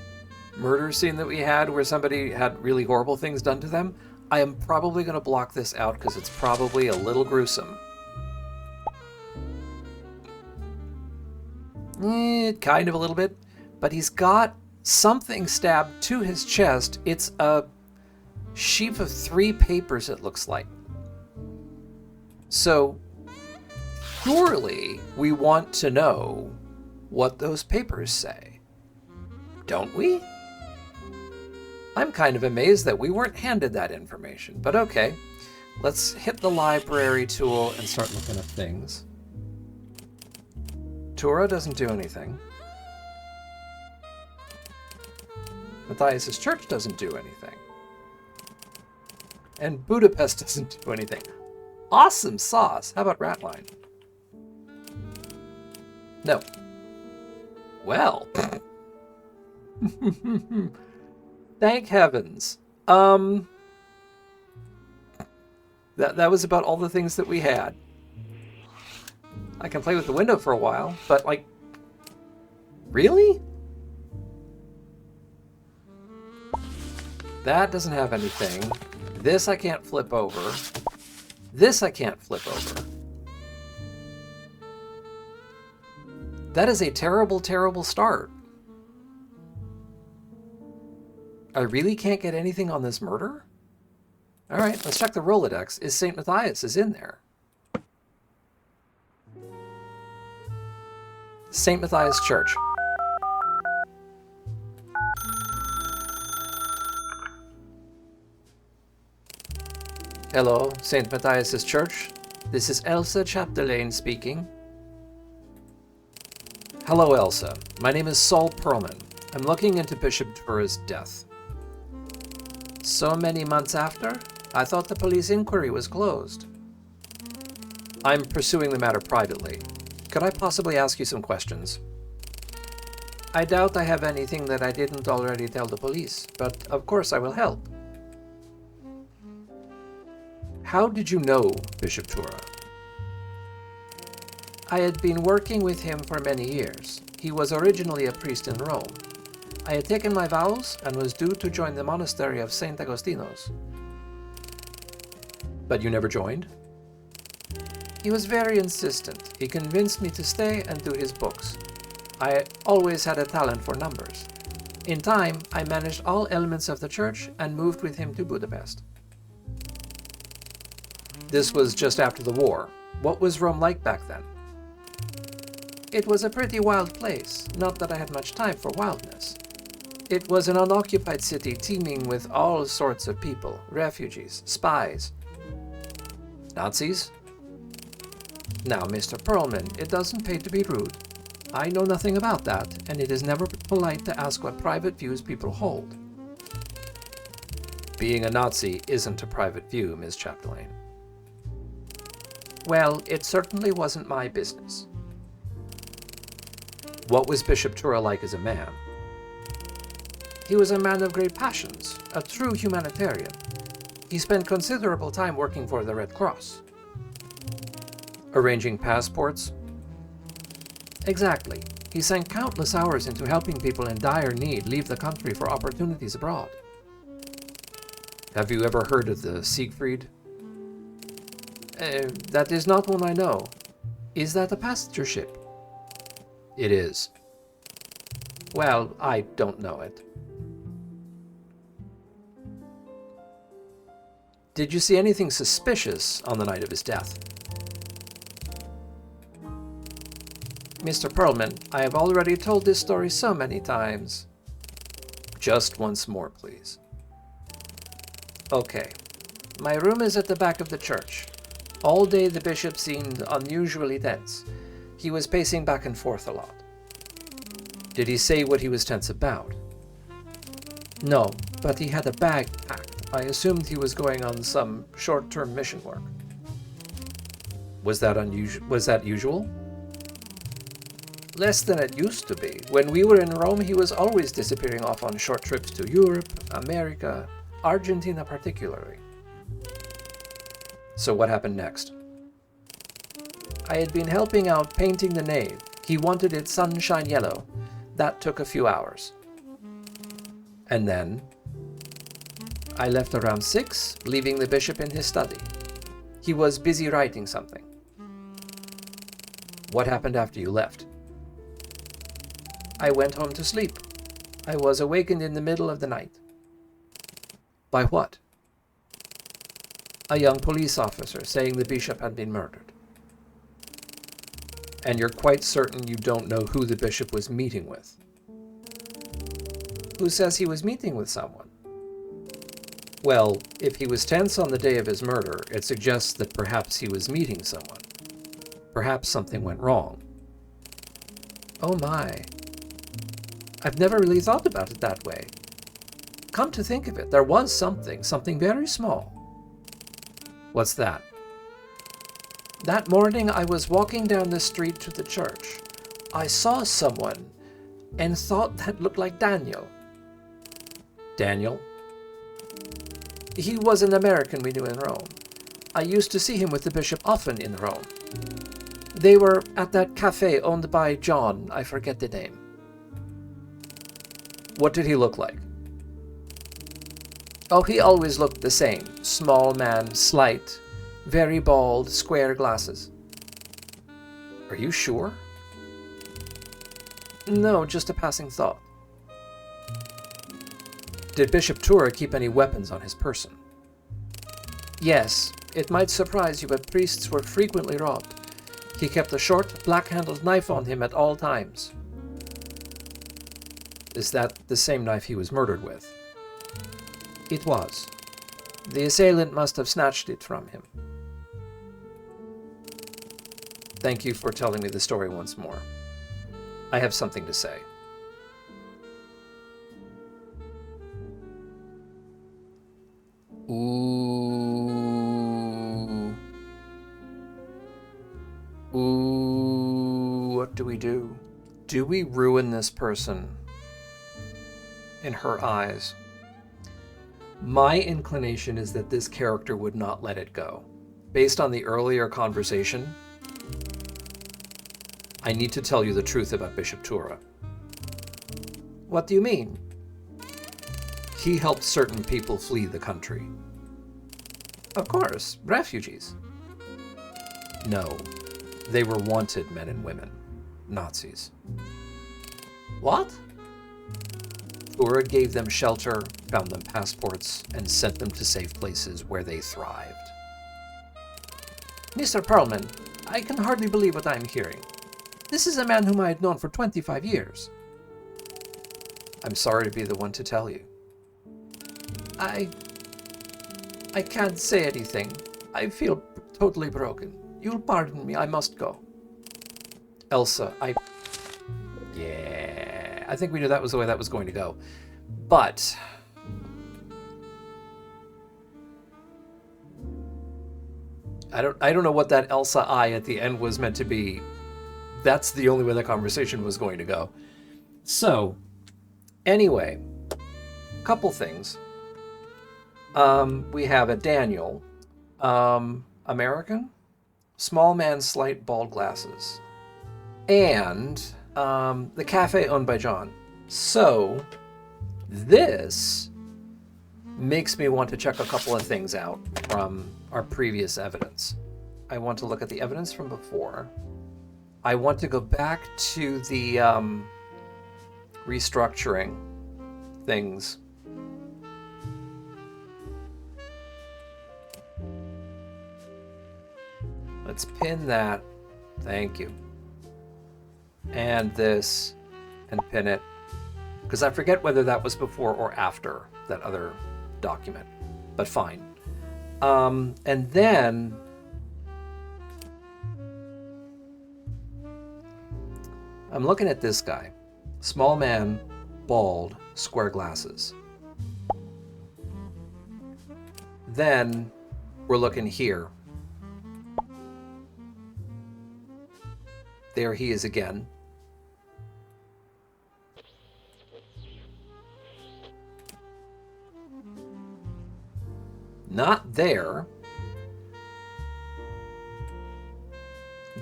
murder scene that we had where somebody had really horrible things done to them, I am probably going to block this out because it's probably a little gruesome. Kind of a little bit, but he's got something stabbed to his chest. It's a sheaf of 3 papers, it looks like. So, surely we want to know what those papers say, don't we? I'm kind of amazed that we weren't handed that information, but okay. Let's hit the library tool and start looking up things. Tura doesn't do anything. Matthias's Church doesn't do anything. And Budapest doesn't do anything. Awesome sauce. How about Ratline? No. Well. Thank heavens. That was about all the things that we had. I can play with the window for a while, but like, really? That doesn't have anything. This I can't flip over. This I can't flip over. That is a terrible, terrible start. I really can't get anything on this murder? All right, let's check the Rolodex. Is St. Matthias is in there? St. Matthias Church. Hello, St. Matthias's Church. This is Elsa Chapdelaine speaking. Hello, Elsa. My name is Saul Perlman. I'm looking into Bishop Tura's death. So many months after, I thought the police inquiry was closed. I'm pursuing the matter privately. Could I possibly ask you some questions? I doubt I have anything that I didn't already tell the police, but of course I will help. How did you know Bishop Tura? I had been working with him for many years. He was originally a priest in Rome. I had taken my vows and was due to join the monastery of St. Agostinos. But you never joined? He was very insistent. He convinced me to stay and do his books. I always had a talent for numbers. In time, I managed all elements of the church and moved with him to Budapest. This was just after the war. What was Rome like back then? It was a pretty wild place, not that I had much time for wildness. It was an unoccupied city teeming with all sorts of people, refugees, spies. Nazis? Now, Mr. Perlman, it doesn't pay to be rude. I know nothing about that, and it is never polite to ask what private views people hold. Being a Nazi isn't a private view, Ms. Chapdelaine. Well, it certainly wasn't my business. What was Bishop Tura like as a man? He was a man of great passions, a true humanitarian. He spent considerable time working for the Red Cross. Arranging passports? Exactly. He sank countless hours into helping people in dire need leave the country for opportunities abroad. Have you ever heard of the Siegfried? That is not one I know. Is that a passenger ship? It is. Well, I don't know it. Did you see anything suspicious on the night of his death? Mr. Perlman, I have already told this story so many times. Just once more, please. Okay. My room is at the back of the church. All day the bishop seemed unusually tense. He was pacing back and forth a lot. Did he say what he was tense about? No, but he had a bag packed. I assumed he was going on some short-term mission work. Was that usual? Less than it used to be. When we were in Rome, he was always disappearing off on short trips to Europe, America, Argentina particularly. So what happened next? I had been helping out painting the nave. He wanted it sunshine yellow. That took a few hours. And then? I left around 6, leaving the bishop in his study. He was busy writing something. What happened after you left? I went home to sleep. I was awakened in the middle of the night. By what? A young police officer saying the bishop had been murdered. And you're quite certain you don't know who the bishop was meeting with? Who says he was meeting with someone? Well, if he was tense on the day of his murder, it suggests that perhaps he was meeting someone. Perhaps something went wrong. Oh my. I've never really thought about it that way. Come to think of it, there was something very small. What's that? That morning I was walking down the street to the church. I saw someone and thought that looked like Daniel. Daniel? He was an American we knew in Rome. I used to see him with the bishop often in Rome. They were at that cafe owned by John, I forget the name. What did he look like? Oh, he always looked the same. Small man, slight, very bald, square glasses. Are you sure? No, just a passing thought. Did Bishop Tura keep any weapons on his person? Yes, it might surprise you, but priests were frequently robbed. He kept a short, black-handled knife on him at all times. Is that the same knife he was murdered with? It was. The assailant must have snatched it from him. Thank you for telling me the story once more. I have something to say. Ooh. do? Do we ruin this person in her eyes? My inclination is that this character would not let it go. Based on the earlier conversation, I need to tell you the truth about Bishop Tura. What do you mean? He helped certain people flee the country. Of course, refugees. No, they were wanted men and women. Nazis. What? Tura gave them shelter, found them passports, and sent them to safe places where they thrived. Mr. Perlman, I can hardly believe what I am hearing. This is a man whom I had known for 25 years. I'm sorry to be the one to tell you. I can't say anything. I feel totally broken. You'll pardon me, I must go. Elsa, Yeah, I think we knew that was the way that was going to go. But I don't know what that Elsa I at the end was meant to be. That's the only way the conversation was going to go. So, anyway, couple things. We have a Daniel, American, small man, slight bald glasses, and the cafe owned by John. So, this makes me want to check a couple of things out from our previous evidence. I want to look at the evidence from before. I want to go back to the restructuring things. Let's pin that. Thank you. And this, and pin it. Because I forget whether that was before or after that other document. But fine. And then I'm looking at this guy. Small man, bald, square glasses. Then we're looking here. There he is again. Not there.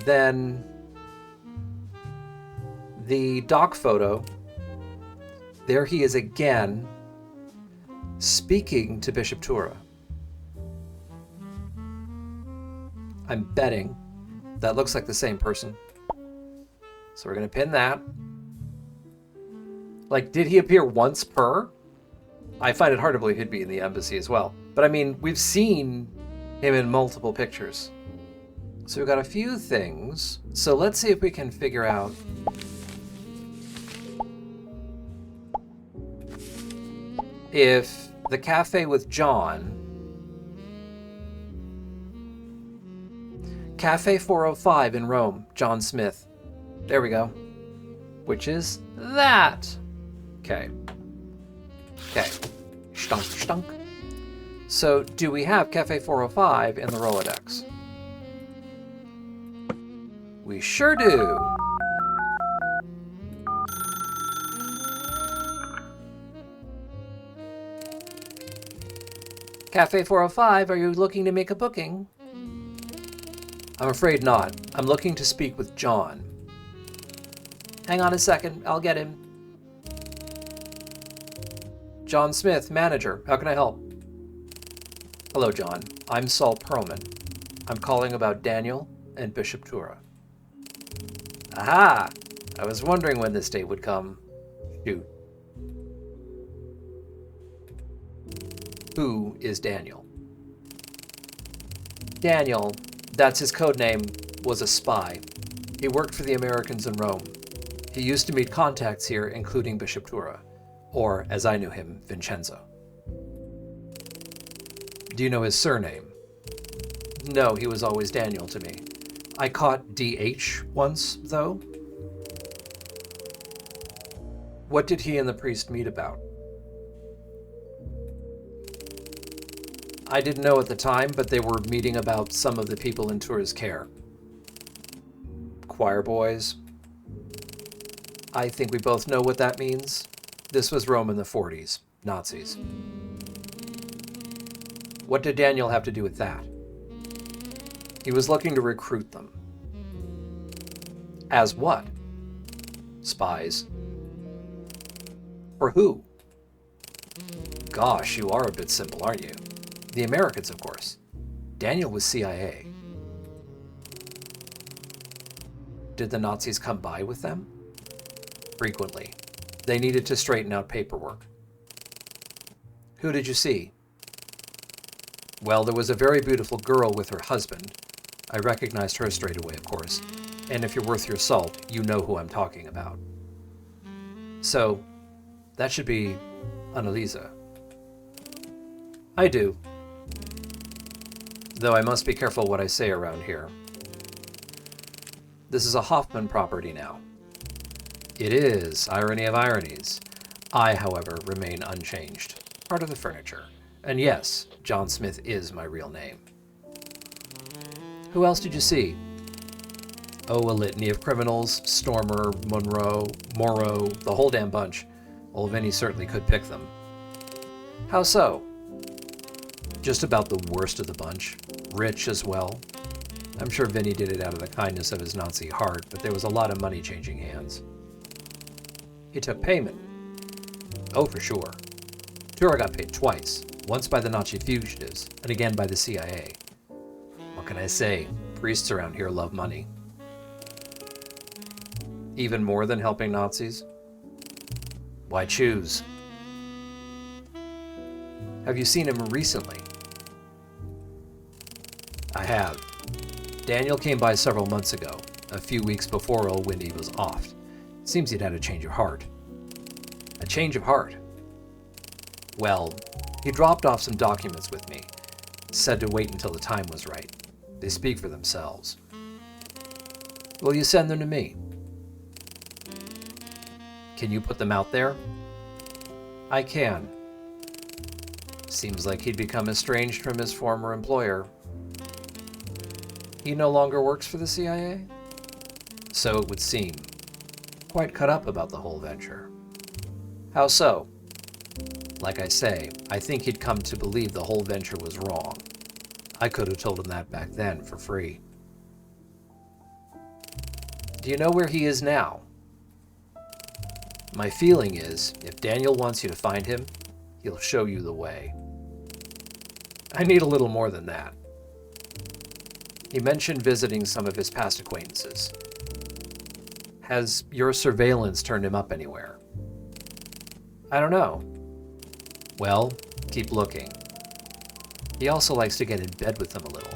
Then the doc photo. There he is again, speaking to Bishop Tura. I'm betting that looks like the same person. So we're going to pin that. Like, did he appear once per? I find it hard to believe he'd be in the embassy as well. But I mean, we've seen him in multiple pictures. So we've got a few things. So let's see if we can figure out if the cafe with John, Cafe 405 in Rome, John Smith. There we go. Which is that. Okay. Okay. Stunk, stunk. So, do we have Cafe 405 in the Rolodex? We sure do. Cafe 405, are you looking to make a booking? I'm afraid not. I'm looking to speak with John. Hang on a second, I'll get him. John Smith, manager. How can I help? Hello, John. I'm Saul Perlman. I'm calling about Daniel and Bishop Tura. Aha! I was wondering when this date would come. Shoot. Who is Daniel? Daniel, that's his code name, was a spy. He worked for the Americans in Rome. He used to meet contacts here, including Bishop Tura, or, as I knew him, Vincenzo. Do you know his surname? No, he was always Daniel to me. I caught DH once, though. What did he and the priest meet about? I didn't know at the time, but they were meeting about some of the people in Tura's care. Choir boys, I think we both know what that means. This was Rome in the 40s. Nazis. What did Daniel have to do with that? He was looking to recruit them. As what? Spies. For who? Gosh, you are a bit simple, aren't you? The Americans, of course. Daniel was CIA. Did the Nazis come by with them? Frequently. They needed to straighten out paperwork. Who did you see? Well, there was a very beautiful girl with her husband. I recognized her straight away, of course. And if you're worth your salt, you know who I'm talking about. So, that should be Annalisa. I do. Though I must be careful what I say around here. This is a Hoffman property now. It is, irony of ironies. I, however, remain unchanged. Part of the furniture. And yes, John Smith is my real name. Who else did you see? Oh, a litany of criminals. Stormer, Monroe, Morrow, the whole damn bunch. Old Vinny certainly could pick them. How so? Just about the worst of the bunch. Rich as well. I'm sure Vinny did it out of the kindness of his Nazi heart, but there was a lot of money changing hands. He took payment. Oh, for sure. Tura got paid twice. Once by the Nazi fugitives, and again by the CIA. What can I say? Priests around here love money. Even more than helping Nazis? Why choose? Have you seen him recently? I have. Daniel came by several months ago, a few weeks before old Windy was offed. Seems he'd had a change of heart. A change of heart? Well, he dropped off some documents with me. Said to wait until the time was right. They speak for themselves. Will you send them to me? Can you put them out there? I can. Seems like he'd become estranged from his former employer. He no longer works for the CIA? So it would seem. Quite cut up about the whole venture. How so? Like I say, I think he'd come to believe the whole venture was wrong. I could have told him that back then for free. Do you know where he is now? My feeling is, if Daniel wants you to find him, he'll show you the way. I need a little more than that. He mentioned visiting some of his past acquaintances. Has your surveillance turned him up anywhere? I don't know. Well, keep looking. He also likes to get in bed with them a little.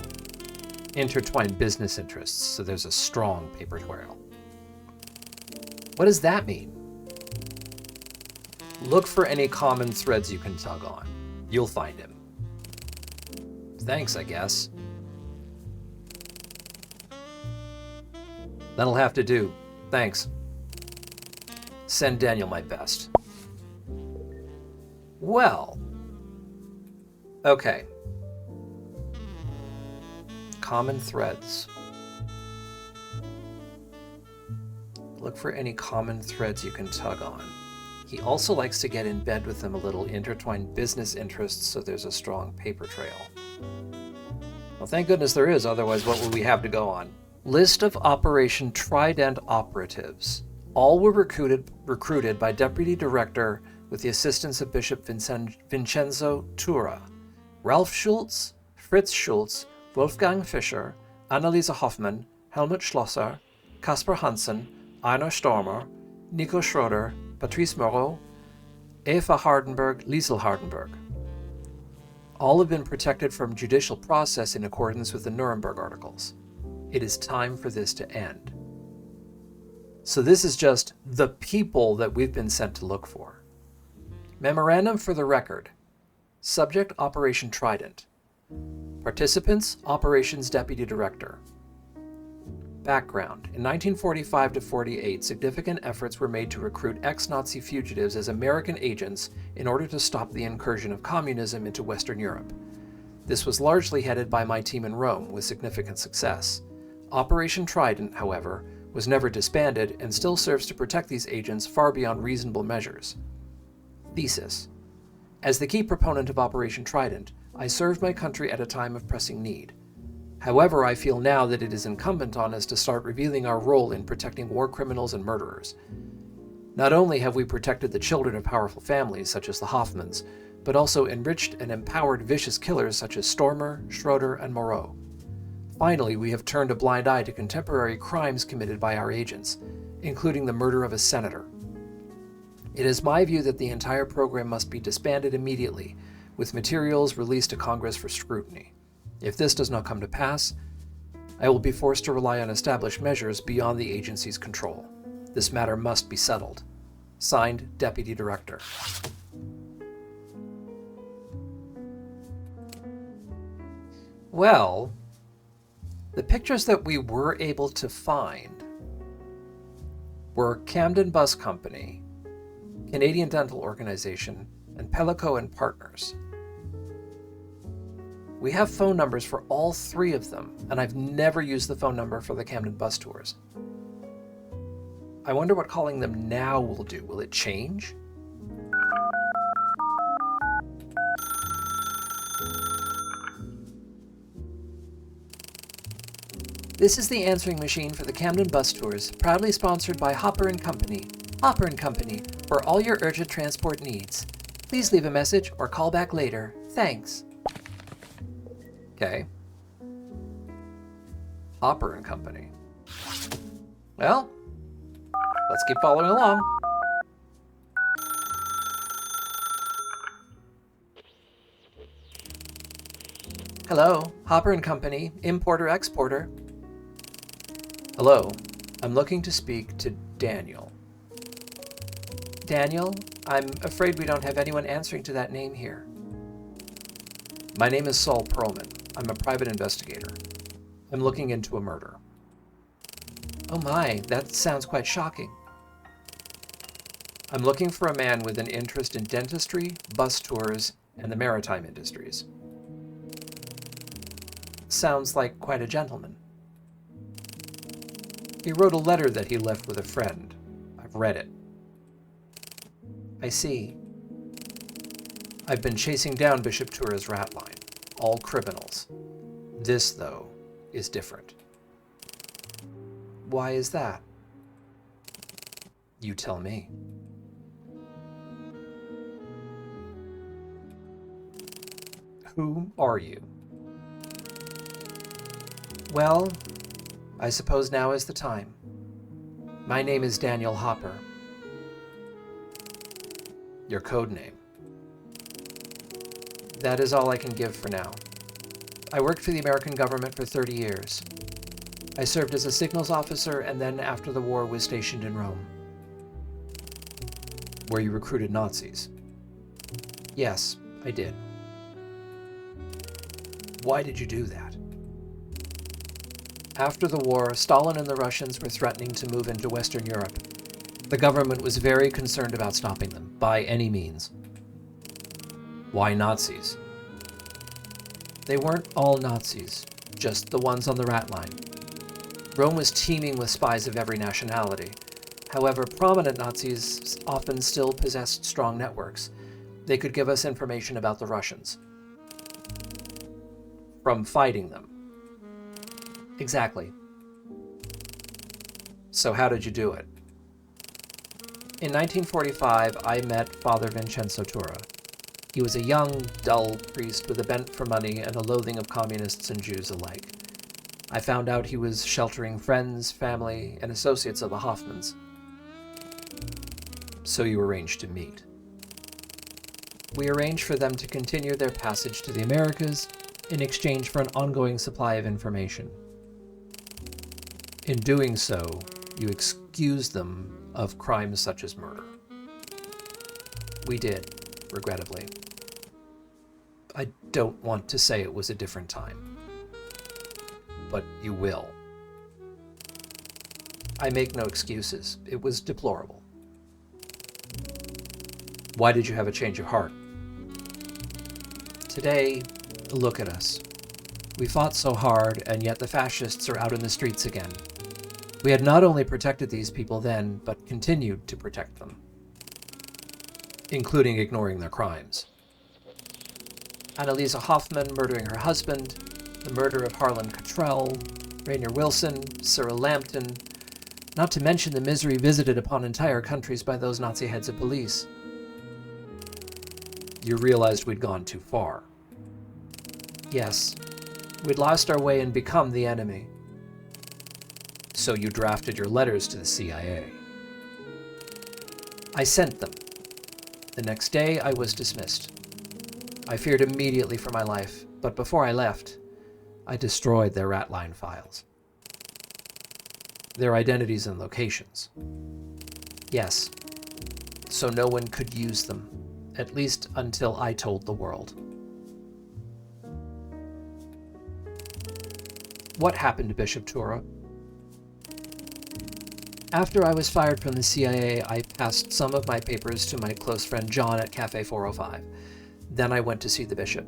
Intertwine business interests, so there's a strong paper trail. What does that mean? Look for any common threads you can tug on. You'll find him. Thanks, I guess. That'll have to do. Thanks. Send Daniel my best. Well. Okay. Common threads. Look for any common threads you can tug on. He also likes to get in bed with them a little, intertwine business interests, so there's a strong paper trail. Well, thank goodness there is, otherwise what would we have to go on? List of Operation Trident operatives. All were recruited by Deputy Director with the assistance of Bishop Vincenzo Tura. Ralph Schultz, Fritz Schultz, Wolfgang Fischer, Annalisa Hoffmann, Helmut Schlosser, Kaspar Hansen, Einar Stormer, Nico Schroeder, Patrice Moreau, Eva Hardenberg, Liesel Hardenberg. All have been protected from judicial process in accordance with the Nuremberg Articles. It is time for this to end. So this is just the people that we've been sent to look for. Memorandum for the record. Subject Operation Trident. Participants Operations Deputy Director. Background. In 1945 to 48, significant efforts were made to recruit ex-Nazi fugitives as American agents in order to stop the incursion of communism into Western Europe. This was largely headed by my team in Rome with significant success. Operation Trident, however, was never disbanded and still serves to protect these agents far beyond reasonable measures. Thesis. As the key proponent of Operation Trident, I served my country at a time of pressing need. However, I feel now that it is incumbent on us to start revealing our role in protecting war criminals and murderers. Not only have we protected the children of powerful families such as the Hoffmans, but also enriched and empowered vicious killers such as Stormer, Schroeder, and Moreau. Finally, we have turned a blind eye to contemporary crimes committed by our agents, including the murder of a senator. It is my view that the entire program must be disbanded immediately, with materials released to Congress for scrutiny. If this does not come to pass, I will be forced to rely on established measures beyond the agency's control. This matter must be settled. Signed, Deputy Director. Well, the pictures that we were able to find were Camden Bus Company, Canadian Dental Organization, and Pellico and Partners. We have phone numbers for all three of them, and I've never used the phone number for the Camden bus tours. I wonder what calling them now will do. Will it change? This is the answering machine for the Camden bus tours, proudly sponsored by Hopper & Company. Hopper & Company, for all your urgent transport needs. Please leave a message or call back later. Thanks. Okay. Hopper & Company. Well, let's keep following along. Hello, Hopper & Company, importer-exporter. Hello, I'm looking to speak to Daniel. Daniel, I'm afraid we don't have anyone answering to that name here. My name is Saul Perlman. I'm a private investigator. I'm looking into a murder. Oh my, that sounds quite shocking. I'm looking for a man with an interest in dentistry, bus tours, and the maritime industries. Sounds like quite a gentleman. He wrote a letter that he left with a friend. I've read it. I see. I've been chasing down Bishop Tura's Ratline. All criminals. This, though, is different. Why is that? You tell me. Who are you? Well, I suppose now is the time. My name is Daniel Hopper. Your code name. That is all I can give for now. I worked for the American government for 30 years. I served as a signals officer and then after the war was stationed in Rome. Where you recruited Nazis? Yes, I did. Why did you do that? After the war, Stalin and the Russians were threatening to move into Western Europe. The government was very concerned about stopping them, by any means. Why Nazis? They weren't all Nazis, just the ones on the Ratline. Rome was teeming with spies of every nationality. However, prominent Nazis often still possessed strong networks. They could give us information about the Russians. From fighting them. Exactly. So how did you do it? In 1945, I met Father Vincenzo Tura. He was a young, dull priest with a bent for money and a loathing of communists and Jews alike. I found out he was sheltering friends, family, and associates of the Hoffmans. So you arranged to meet. We arranged for them to continue their passage to the Americas in exchange for an ongoing supply of information. In doing so, you excused them of crimes such as murder. We did, regrettably. I don't want to say it was a different time, but you will. I make no excuses. It was deplorable. Why did you have a change of heart? Today, look at us. We fought so hard, and yet the fascists are out in the streets again. We had not only protected these people then, but continued to protect them, including ignoring their crimes. Annalisa Hoffman murdering her husband, the murder of Harlan Cottrell, Rainier Wilson, Cyril Lampton, not to mention the misery visited upon entire countries by those Nazi heads of police. You realized we'd gone too far. Yes, we'd lost our way and become the enemy. So you drafted your letters to the CIA. I sent them. The next day, I was dismissed. I feared immediately for my life, but before I left, I destroyed their Ratline files. Their identities and locations. Yes, so no one could use them, at least until I told the world. What happened to Bishop Tura? After I was fired from the CIA, I passed some of my papers to my close friend John at Cafe 405. Then I went to see the bishop.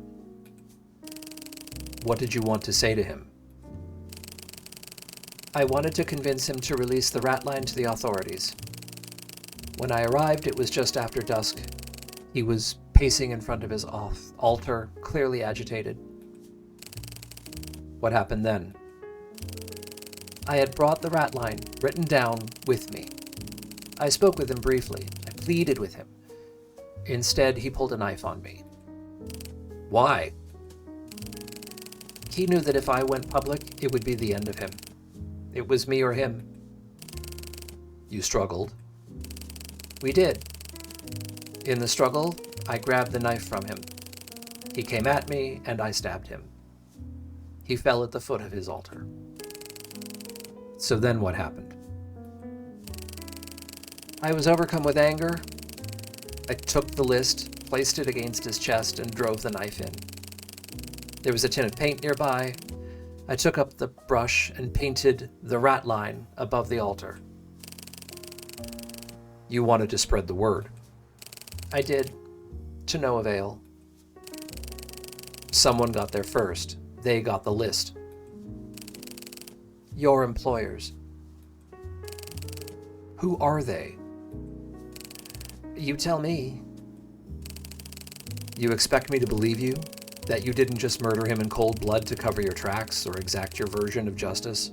What did you want to say to him? I wanted to convince him to release the Ratline to the authorities. When I arrived, it was just after dusk. He was pacing in front of his altar, clearly agitated. What happened then? I had brought the Ratline, written down, with me. I spoke with him briefly. I pleaded with him. Instead, he pulled a knife on me. Why? He knew that if I went public, it would be the end of him. It was me or him. You struggled? We did. In the struggle, I grabbed the knife from him. He came at me, and I stabbed him. He fell at the foot of his altar. So then what happened? I was overcome with anger. I took the list, placed it against his chest, and drove the knife in. There was a tin of paint nearby. I took up the brush and painted the Ratline above the altar. You wanted to spread the word. I did, to no avail. Someone got there first. They got the list. Your employers. Who are they? You tell me. You expect me to believe you? That you didn't just murder him in cold blood to cover your tracks or exact your version of justice?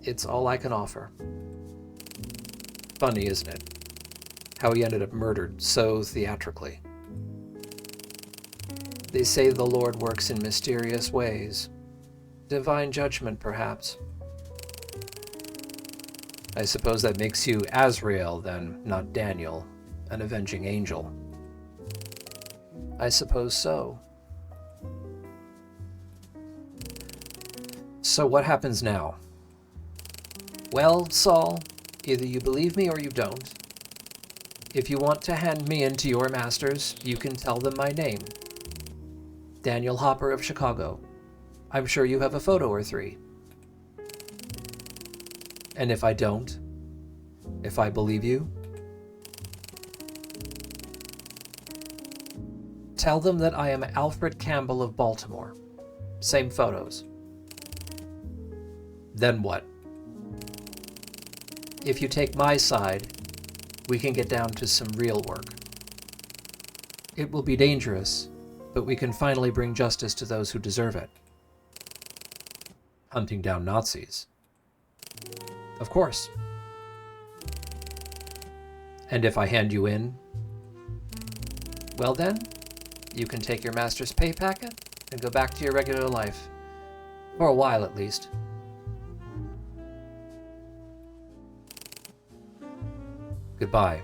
It's all I can offer. Funny, isn't it? How he ended up murdered so theatrically. They say the Lord works in mysterious ways. Divine judgment, perhaps. I suppose that makes you Azrael, then, not Daniel, an avenging angel. I suppose so. So what happens now? Well, Saul, either you believe me or you don't. If you want to hand me in to your masters, you can tell them my name. Daniel Hopper of Chicago. I'm sure you have a photo or three. And if I don't? If I believe you? Tell them that I am Alfred Campbell of Baltimore. Same photos. Then what? If you take my side, we can get down to some real work. It will be dangerous, but we can finally bring justice to those who deserve it. Hunting down Nazis. Of course. And if I hand you in? Well then, you can take your master's pay packet and go back to your regular life. For a while, at least. Goodbye.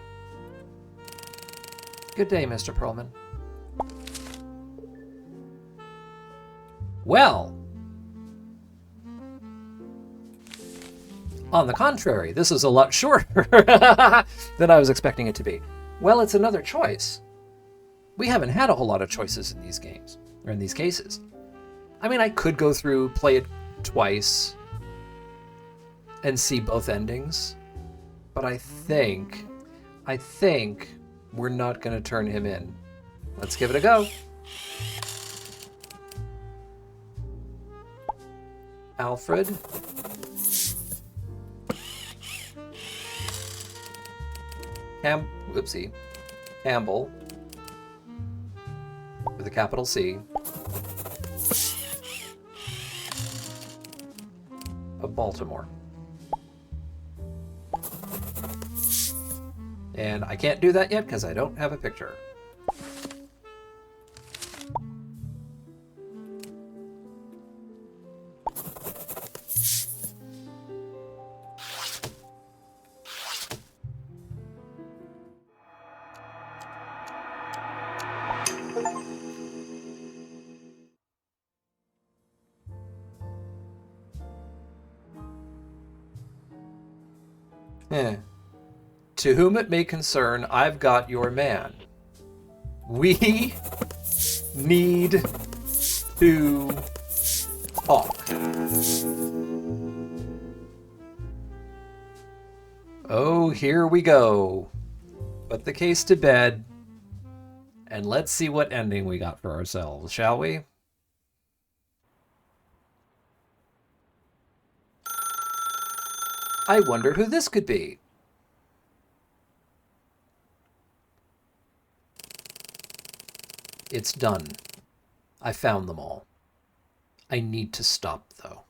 Good day, Mr. Perlman. Well, on the contrary, this is a lot shorter than I was expecting it to be. Well, it's another choice. We haven't had a whole lot of choices in these games, or in these cases. I mean, I could go through, play it twice, and see both endings, but I think we're not going to turn him in. Let's give it a go. Alfred whoopsie, Campbell, with a capital C, of Baltimore. And I can't do that yet because I don't have a picture. To whom it may concern, I've got your man. We need to talk. Oh, here we go. Put the case to bed, and let's see what ending we got for ourselves, shall we? I wonder who this could be. It's done. I found them all. I need to stop, though.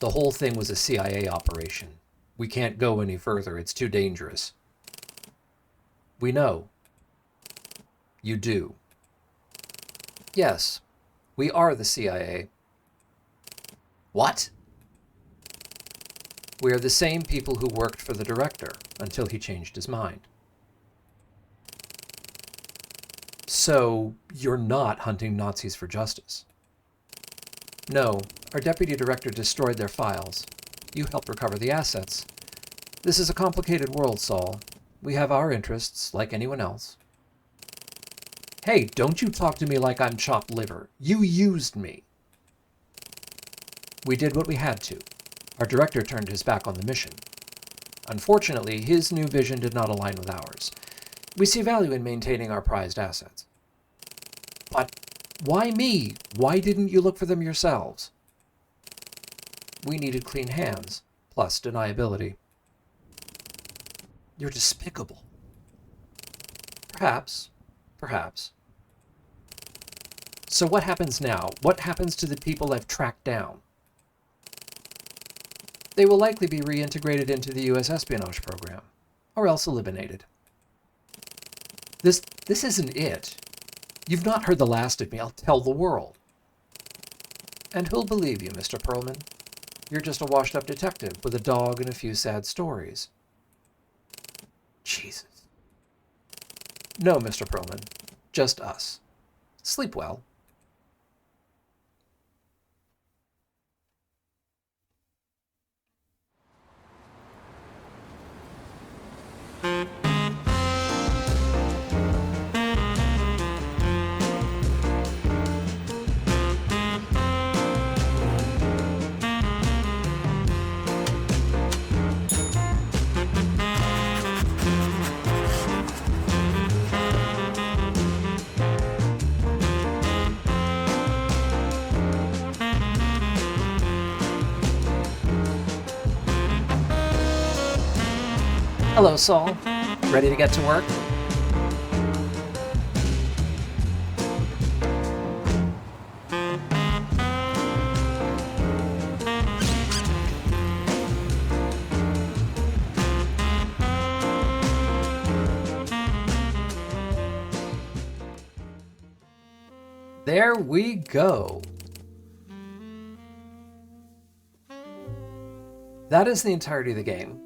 The whole thing was a CIA operation. We can't go any further. It's too dangerous. We know. You do. Yes, we are the CIA. What? We are the same people who worked for the director until he changed his mind. So, you're not hunting Nazis for justice? No, our deputy director destroyed their files. You helped recover the assets. This is a complicated world, Saul. We have our interests, like anyone else. Hey, don't you talk to me like I'm chopped liver. You used me. We did what we had to. Our director turned his back on the mission. Unfortunately, his new vision did not align with ours. We see value in maintaining our prized assets. But why me? Why didn't you look for them yourselves? We needed clean hands, plus deniability. You're despicable. Perhaps. Perhaps. So what happens now? What happens to the people I've tracked down? They will likely be reintegrated into the U.S. espionage program, or else eliminated. This isn't it. You've not heard the last of me. I'll tell the world. And who'll believe you, Mr. Perlman? You're just a washed-up detective with a dog and a few sad stories. Jesus. No, Mr. Perlman. Just us. Sleep well. Hello, Saul. Ready to get to work? There we go. That is the entirety of the game.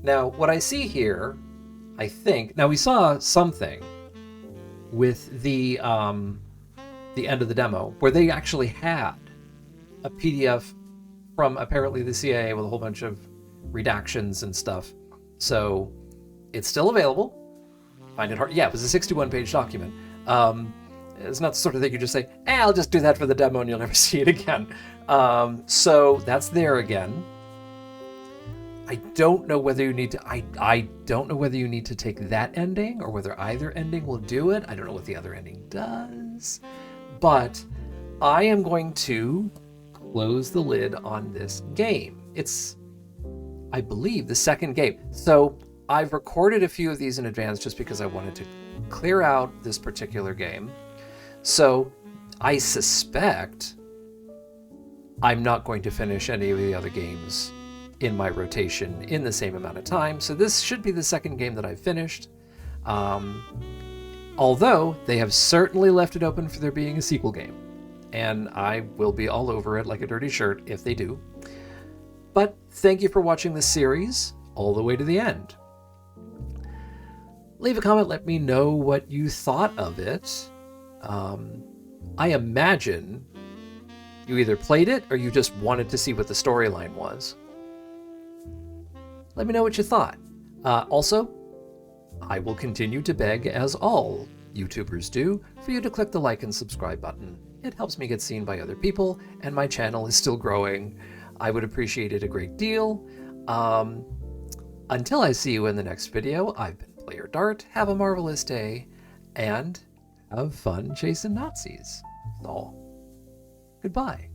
Now, what I see here, I think... Now, we saw something with the end of the demo where they actually had a PDF from apparently the CIA with a whole bunch of redactions and stuff. So, it's still available. Find it hard. Yeah, it was a 61-page document. It's not the sort of thing you just say, I'll just do that for the demo and you'll never see it again. So, that's there again. I don't know whether you need to. I don't know whether you need to take that ending or whether either ending will do it. I don't know what the other ending does, but I am going to close the lid on this game. It's I believe, the second game. So I've recorded a few of these in advance just because I wanted to clear out this particular game. So I suspect I'm not going to finish any of the other games in my rotation in the same amount of time. So this should be the second game that I've finished. Although they have certainly left it open for there being a sequel game. And I will be all over it like a dirty shirt if they do. But thank you for watching this series all the way to the end. Leave a comment, let me know what you thought of it. I imagine you either played it or you just wanted to see what the storyline was. Let me know what you thought. Also, I will continue to beg, as all YouTubers do, for you to click the like and subscribe button. It helps me get seen by other people, and my channel is still growing. I would appreciate it a great deal. Until I see you in the next video, I've been Player Dart. Have a marvelous day, and have fun chasing Nazis. Saul. Goodbye.